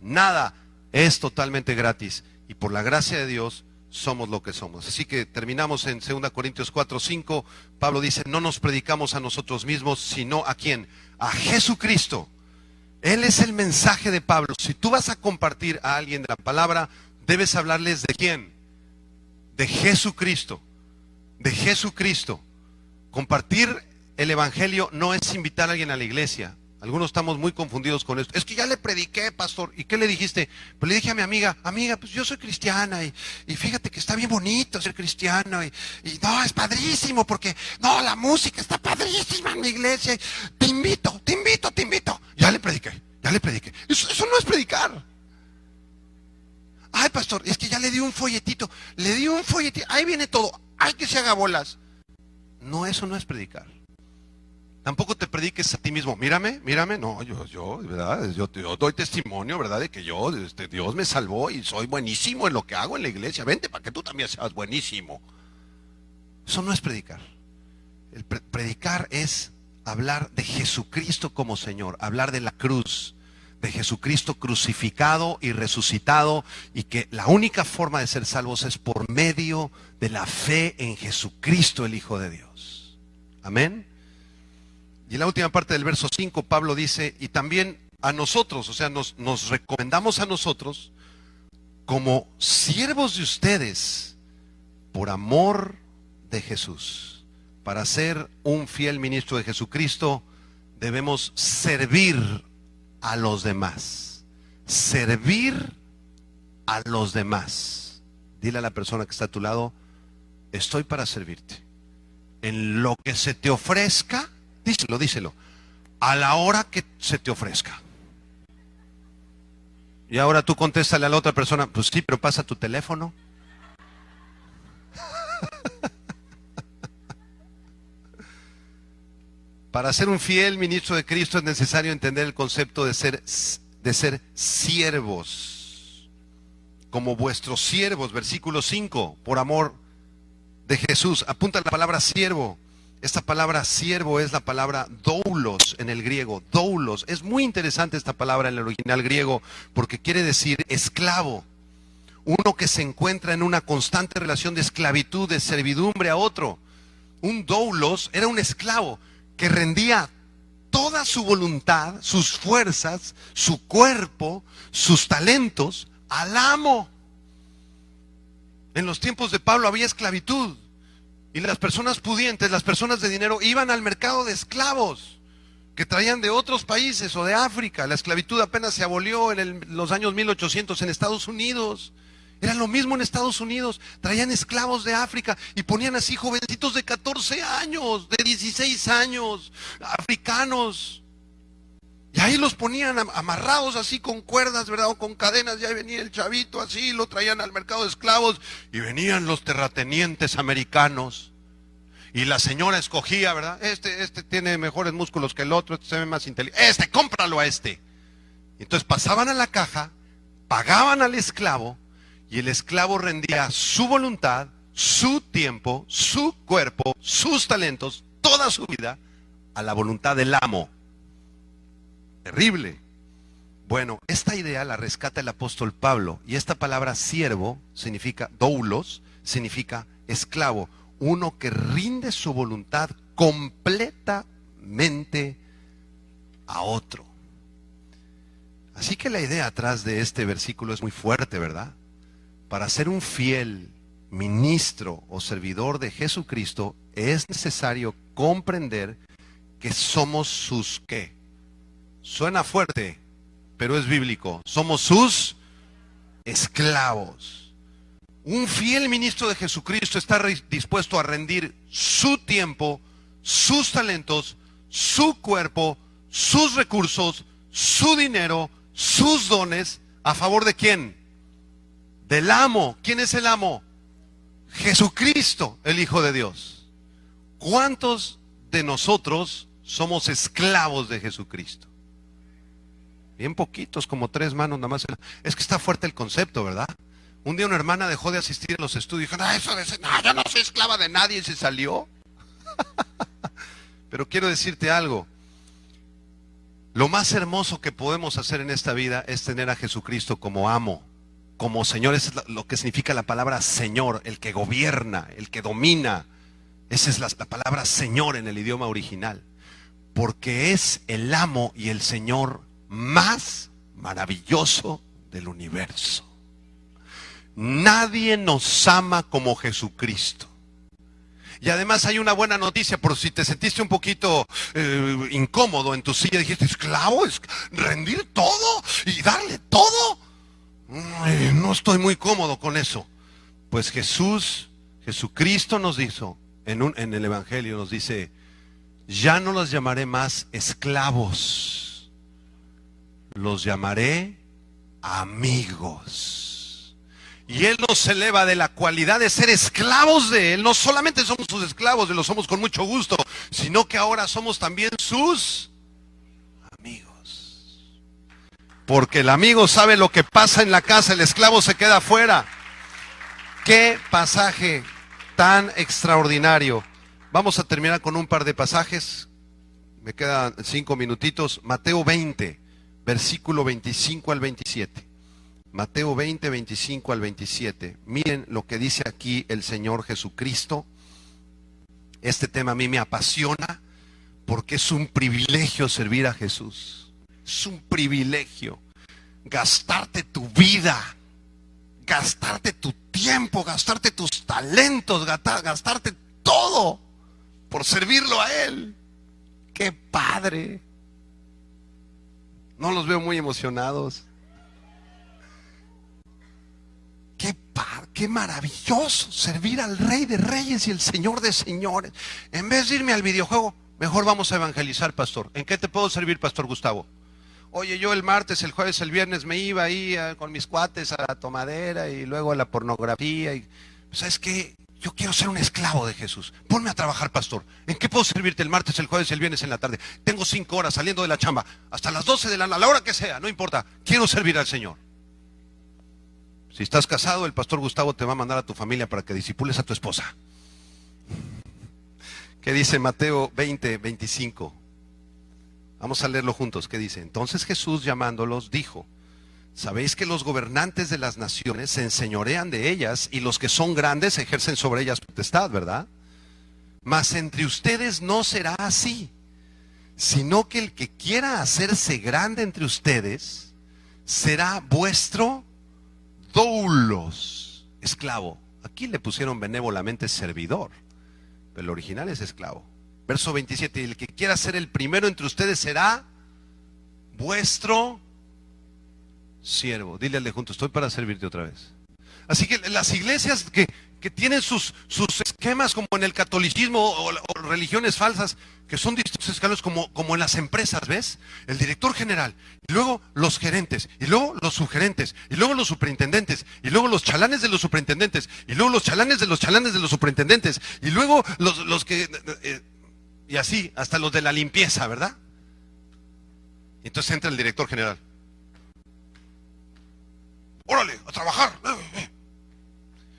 Nada. Es totalmente gratis y por la gracia de Dios somos lo que somos. Así que terminamos en 2 Corintios 4, 5. Pablo dice, no nos predicamos a nosotros mismos, sino ¿a quién? A Jesucristo. Él es el mensaje de Pablo. Si tú vas a compartir a alguien de la palabra, debes hablarles ¿de quién? De Jesucristo. De Jesucristo. Compartir el evangelio no es invitar a alguien a la iglesia. Algunos estamos muy confundidos con esto. Es que ya le prediqué, pastor. ¿Y qué le dijiste? Pues le dije a mi amiga, pues yo soy cristiana y fíjate que está bien bonito ser cristiano y no, es padrísimo porque, no, la música está padrísima en mi iglesia. Te invito. Ya le prediqué. Eso no es predicar. Ay, pastor, es que ya le di un folletito. Ahí viene todo. Ay, que se haga bolas. No, eso no es predicar. Tampoco te prediques a ti mismo. Mírame. No, yo, ¿verdad? Yo doy testimonio, ¿verdad? De que Dios me salvó y soy buenísimo en lo que hago en la iglesia. Vente para que tú también seas buenísimo. Eso no es predicar. El predicar es hablar de Jesucristo como Señor. Hablar de la cruz. De Jesucristo crucificado y resucitado. Y que la única forma de ser salvos es por medio de la fe en Jesucristo, el Hijo de Dios. Amén. Y en la última parte del verso 5, Pablo dice, y también a nosotros, o sea, nos recomendamos a nosotros como siervos de ustedes por amor de Jesús. Para ser un fiel ministro de Jesucristo, debemos servir a los demás. Servir a los demás. Dile a la persona que está a tu lado, estoy para servirte. En lo que se te ofrezca, díselo, a la hora que se te ofrezca. Y ahora tú contéstale a la otra persona, pues sí, pero pasa tu teléfono. Para ser un fiel ministro de Cristo es necesario entender el concepto de ser siervos, como vuestros siervos, versículo 5, por amor de Jesús. Apunta la palabra siervo. Esta palabra siervo es la palabra doulos en el griego, doulos. Es muy interesante esta palabra en el original griego porque quiere decir esclavo. Uno que se encuentra en una constante relación de esclavitud, de servidumbre a otro. Un doulos era un esclavo que rendía toda su voluntad, sus fuerzas, su cuerpo, sus talentos al amo. En los tiempos de Pablo había esclavitud y las personas pudientes, las personas de dinero iban al mercado de esclavos que traían de otros países o de África. La esclavitud apenas se abolió en los años 1800 en Estados Unidos. Era lo mismo en Estados Unidos, traían esclavos de África y ponían así jovencitos de 14 años, de 16 años, africanos. Y ahí los ponían amarrados así con cuerdas, ¿verdad? O con cadenas, y ahí venía el chavito así, lo traían al mercado de esclavos y venían los terratenientes americanos. Y la señora escogía, ¿verdad? Este tiene mejores músculos que el otro, este se ve más inteligente. Cómpralo a este. Entonces pasaban a la caja, pagaban al esclavo y el esclavo rendía su voluntad, su tiempo, su cuerpo, sus talentos, toda su vida a la voluntad del amo. Terrible. Bueno, esta idea la rescata el apóstol Pablo y esta palabra siervo significa, doulos, significa esclavo, uno que rinde su voluntad completamente a otro. Así que la idea atrás de este versículo es muy fuerte, ¿verdad? Para ser un fiel ministro o servidor de Jesucristo es necesario comprender que somos sus ¿qué? Suena fuerte, pero es bíblico. Somos sus esclavos. Un fiel ministro de Jesucristo está dispuesto a rendir su tiempo, sus talentos, su cuerpo, sus recursos, su dinero, sus dones, ¿a favor de quién? Del amo. ¿Quién es el amo? Jesucristo, el Hijo de Dios. ¿Cuántos de nosotros somos esclavos de Jesucristo? Bien poquitos, como 3 manos nada más. Es que está fuerte el concepto, ¿verdad? Un día una hermana dejó de asistir a los estudios y dijo, yo no soy esclava de nadie, y se salió. Pero quiero decirte algo. Lo más hermoso que podemos hacer en esta vida es tener a Jesucristo como amo, como Señor. Eso es lo que significa la palabra Señor, el que gobierna, el que domina. Esa es la palabra Señor en el idioma original. Porque es el amo y el Señor más maravilloso del universo. Nadie nos ama como Jesucristo. Y además hay una buena noticia, por si te sentiste un poquito incómodo en tu silla, dijiste, esclavo, rendir todo y darle todo. No estoy muy cómodo con eso. Pues Jesucristo nos dijo, en el Evangelio nos dice, ya no los llamaré más esclavos, los llamaré amigos. Y Él nos eleva de la cualidad de ser esclavos de Él. No solamente somos sus esclavos, y lo somos con mucho gusto, sino que ahora somos también sus amigos. Porque el amigo sabe lo que pasa en la casa, el esclavo se queda afuera. Qué pasaje tan extraordinario. Vamos a terminar con un par de pasajes. Me quedan 5 minutitos. Mateo 20, versículo 25 al 27. Mateo 20, 25 al 27. Miren lo que dice aquí el Señor Jesucristo. Este tema a mí me apasiona porque es un privilegio servir a Jesús. Es un privilegio gastarte tu vida, gastarte tu tiempo, gastarte tus talentos, gastarte todo por servirlo a Él. ¡Qué padre! No los veo muy emocionados. Qué maravilloso servir al Rey de Reyes y el Señor de Señores. En vez de irme al videojuego, mejor vamos a evangelizar, pastor. ¿En qué te puedo servir, pastor Gustavo? Oye, yo el martes, el jueves, el viernes me iba ahí con mis cuates a la tomadera y luego a la pornografía. Y, ¿sabes qué? Yo quiero ser un esclavo de Jesús. Ponme a trabajar, pastor. ¿En qué puedo servirte el martes, el jueves y el viernes en la tarde? Tengo 5 horas saliendo de la chamba, hasta las 12 de la hora que sea, no importa. Quiero servir al Señor. Si estás casado, el pastor Gustavo te va a mandar a tu familia para que disipules a tu esposa. ¿Qué dice Mateo 20:25? Vamos a leerlo juntos. ¿Qué dice? Entonces Jesús, llamándolos, dijo: sabéis que los gobernantes de las naciones se enseñorean de ellas, y los que son grandes ejercen sobre ellas potestad, ¿verdad? Mas entre ustedes no será así, sino que el que quiera hacerse grande entre ustedes será vuestro doulos, esclavo. Aquí le pusieron benévolamente servidor, pero el original es esclavo. Verso 27, el que quiera ser el primero entre ustedes será vuestro siervo. Dile al de junto: estoy para servirte otra vez. Así que las iglesias que tienen sus esquemas, como en el catolicismo o religiones falsas, que son distintos escalones, como en las empresas, ¿ves? El director general, y luego los gerentes, y luego los subgerentes, y luego los superintendentes, y luego los chalanes de los superintendentes, y luego los chalanes de los chalanes de los superintendentes, y luego los que... y así, hasta los de la limpieza, ¿verdad? Y entonces entra el director general. ¡Órale, a trabajar!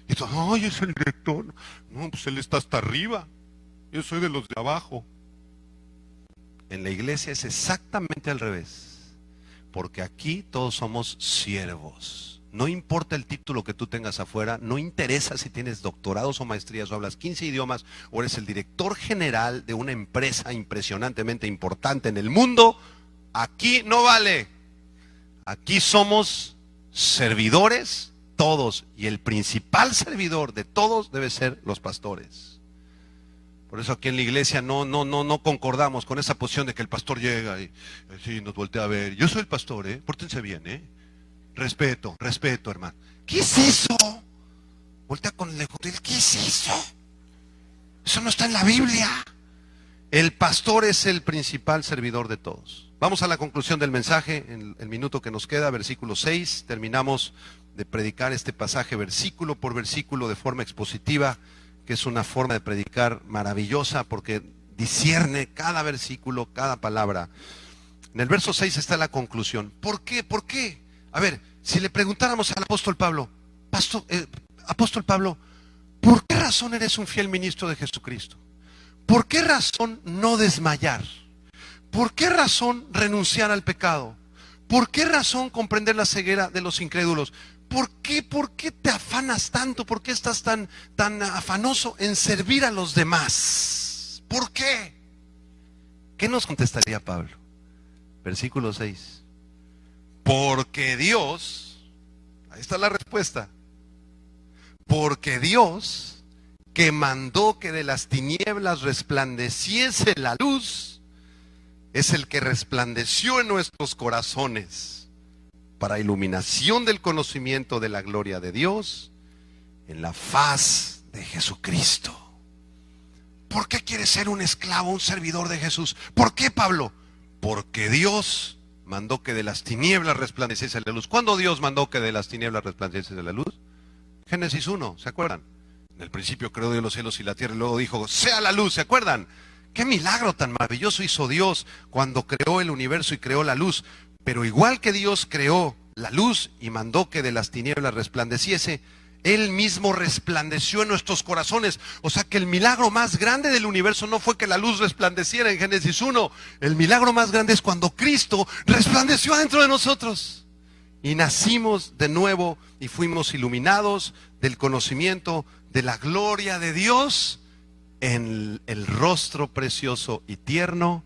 Y tú, ¡ay, es el director! No, pues él está hasta arriba. Yo soy de los de abajo. En la iglesia es exactamente al revés. Porque aquí todos somos siervos. No importa el título que tú tengas afuera, no interesa si tienes doctorados o maestrías o hablas 15 idiomas o eres el director general de una empresa impresionantemente importante en el mundo. Aquí no vale. Aquí somos servidores todos, y el principal servidor de todos debe ser los pastores. Por eso aquí en la iglesia no concordamos con esa posición de que el pastor llega y sí, nos voltea a ver. Yo soy el pastor, pórtense bien, respeto, hermano. ¿Qué es eso? Voltea con el hotel. ¿Qué es eso? Eso no está en la Biblia. El pastor es el principal servidor de todos. Vamos a la conclusión del mensaje en el minuto que nos queda, versículo 6. Terminamos de predicar este pasaje versículo por versículo de forma expositiva, que es una forma de predicar maravillosa porque discierne cada versículo, cada palabra. En el verso 6 está la conclusión. ¿Por qué? ¿Por qué? A ver, si le preguntáramos al apóstol Pablo, apóstol Pablo, ¿por qué razón eres un fiel ministro de Jesucristo? ¿Por qué razón no desmayar? ¿Por qué razón renunciar al pecado? ¿Por qué razón comprender la ceguera de los incrédulos? ¿Por qué te afanas tanto? ¿Por qué estás tan afanoso en servir a los demás? ¿Por qué? ¿Qué nos contestaría Pablo? Versículo 6. Porque Dios, ahí está la respuesta. Porque Dios, que mandó que de las tinieblas resplandeciese la luz, es el que resplandeció en nuestros corazones para iluminación del conocimiento de la gloria de Dios en la faz de Jesucristo. ¿Por qué quieres ser un esclavo, un servidor de Jesús? ¿Por qué, Pablo? Porque Dios mandó que de las tinieblas resplandeciese la luz. ¿Cuándo Dios mandó que de las tinieblas resplandeciese la luz? Génesis 1, ¿se acuerdan? En el principio creó Dios los cielos y la tierra, y luego dijo, sea la luz, ¿se acuerdan? Qué milagro tan maravilloso hizo Dios cuando creó el universo y creó la luz. Pero igual que Dios creó la luz y mandó que de las tinieblas resplandeciese, Él mismo resplandeció en nuestros corazones. O sea que el milagro más grande del universo no fue que la luz resplandeciera en Génesis 1. El milagro más grande es cuando Cristo resplandeció adentro de nosotros. Y nacimos de nuevo y fuimos iluminados del conocimiento de la gloria de Dios en el rostro precioso y tierno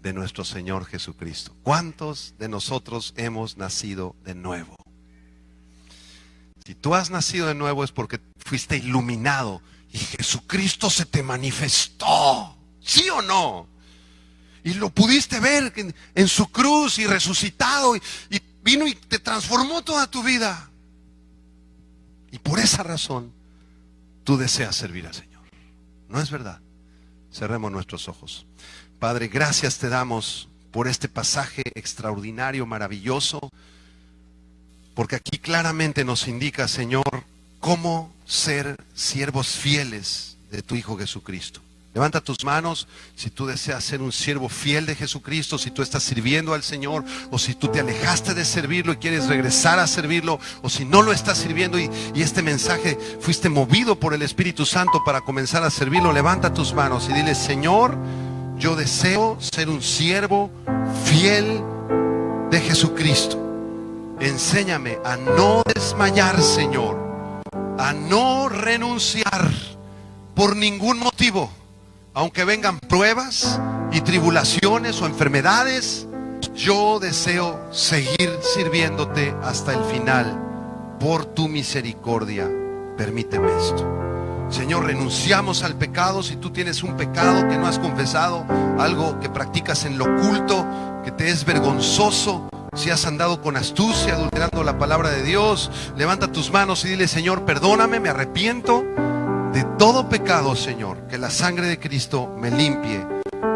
de nuestro Señor Jesucristo. ¿Cuántos de nosotros hemos nacido de nuevo? Si tú has nacido de nuevo es porque fuiste iluminado y Jesucristo se te manifestó. ¿Sí o no? Y lo pudiste ver en su cruz y resucitado y vino y te transformó toda tu vida. Y por esa razón tú deseas servir al Señor. ¿No es verdad? Cerremos nuestros ojos. Padre, gracias te damos por este pasaje extraordinario, maravilloso, porque aquí claramente nos indica, Señor, cómo ser siervos fieles de tu Hijo Jesucristo. Levanta tus manos si tú deseas ser un siervo fiel de Jesucristo, si tú estás sirviendo al Señor, o si tú te alejaste de servirlo y quieres regresar a servirlo, o si no lo estás sirviendo y este mensaje fuiste movido por el Espíritu Santo para comenzar a servirlo. Levanta tus manos y dile: Señor, yo deseo ser un siervo fiel de Jesucristo. Enséñame a no desmayar, Señor, a no renunciar por ningún motivo. Aunque vengan pruebas y tribulaciones o enfermedades, yo deseo seguir sirviéndote hasta el final. Por tu misericordia, permíteme esto. Señor, renunciamos al pecado. Si tú tienes un pecado que no has confesado, algo que practicas en lo oculto, que te es vergonzoso, si has andado con astucia, adulterando la palabra de Dios, levanta tus manos y dile: Señor, perdóname, me arrepiento de todo pecado, Señor. Que la sangre de Cristo me limpie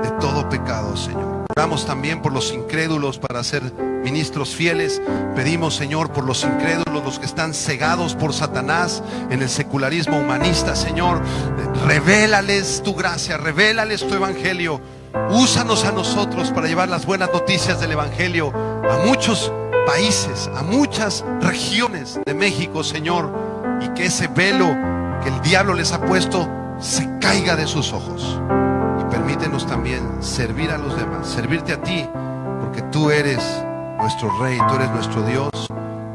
de todo pecado, Señor. Oramos también por los incrédulos para ser ministros fieles. Pedimos, Señor, por los incrédulos, los que están cegados por Satanás en el secularismo humanista, Señor. Revélales tu gracia, revélales tu evangelio. Úsanos a nosotros para llevar las buenas noticias del evangelio a muchos países, a muchas regiones de México, Señor. Y que ese velo que el diablo les ha puesto se caiga de sus ojos. Y permítenos también servir a los demás, servirte a ti, porque tú eres nuestro Rey, tú eres nuestro Dios,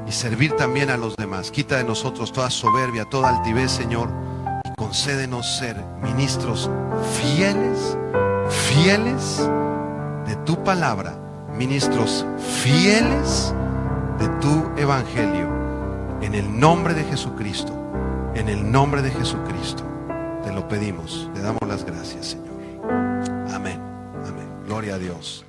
y servir también a los demás. Quita de nosotros toda soberbia, toda altivez, Señor, y concédenos ser ministros fieles, fieles de tu palabra, ministros fieles de tu evangelio, en el nombre de Jesucristo. En el nombre de Jesucristo te lo pedimos, te damos las gracias, Señor. Amén, amén. Gloria a Dios.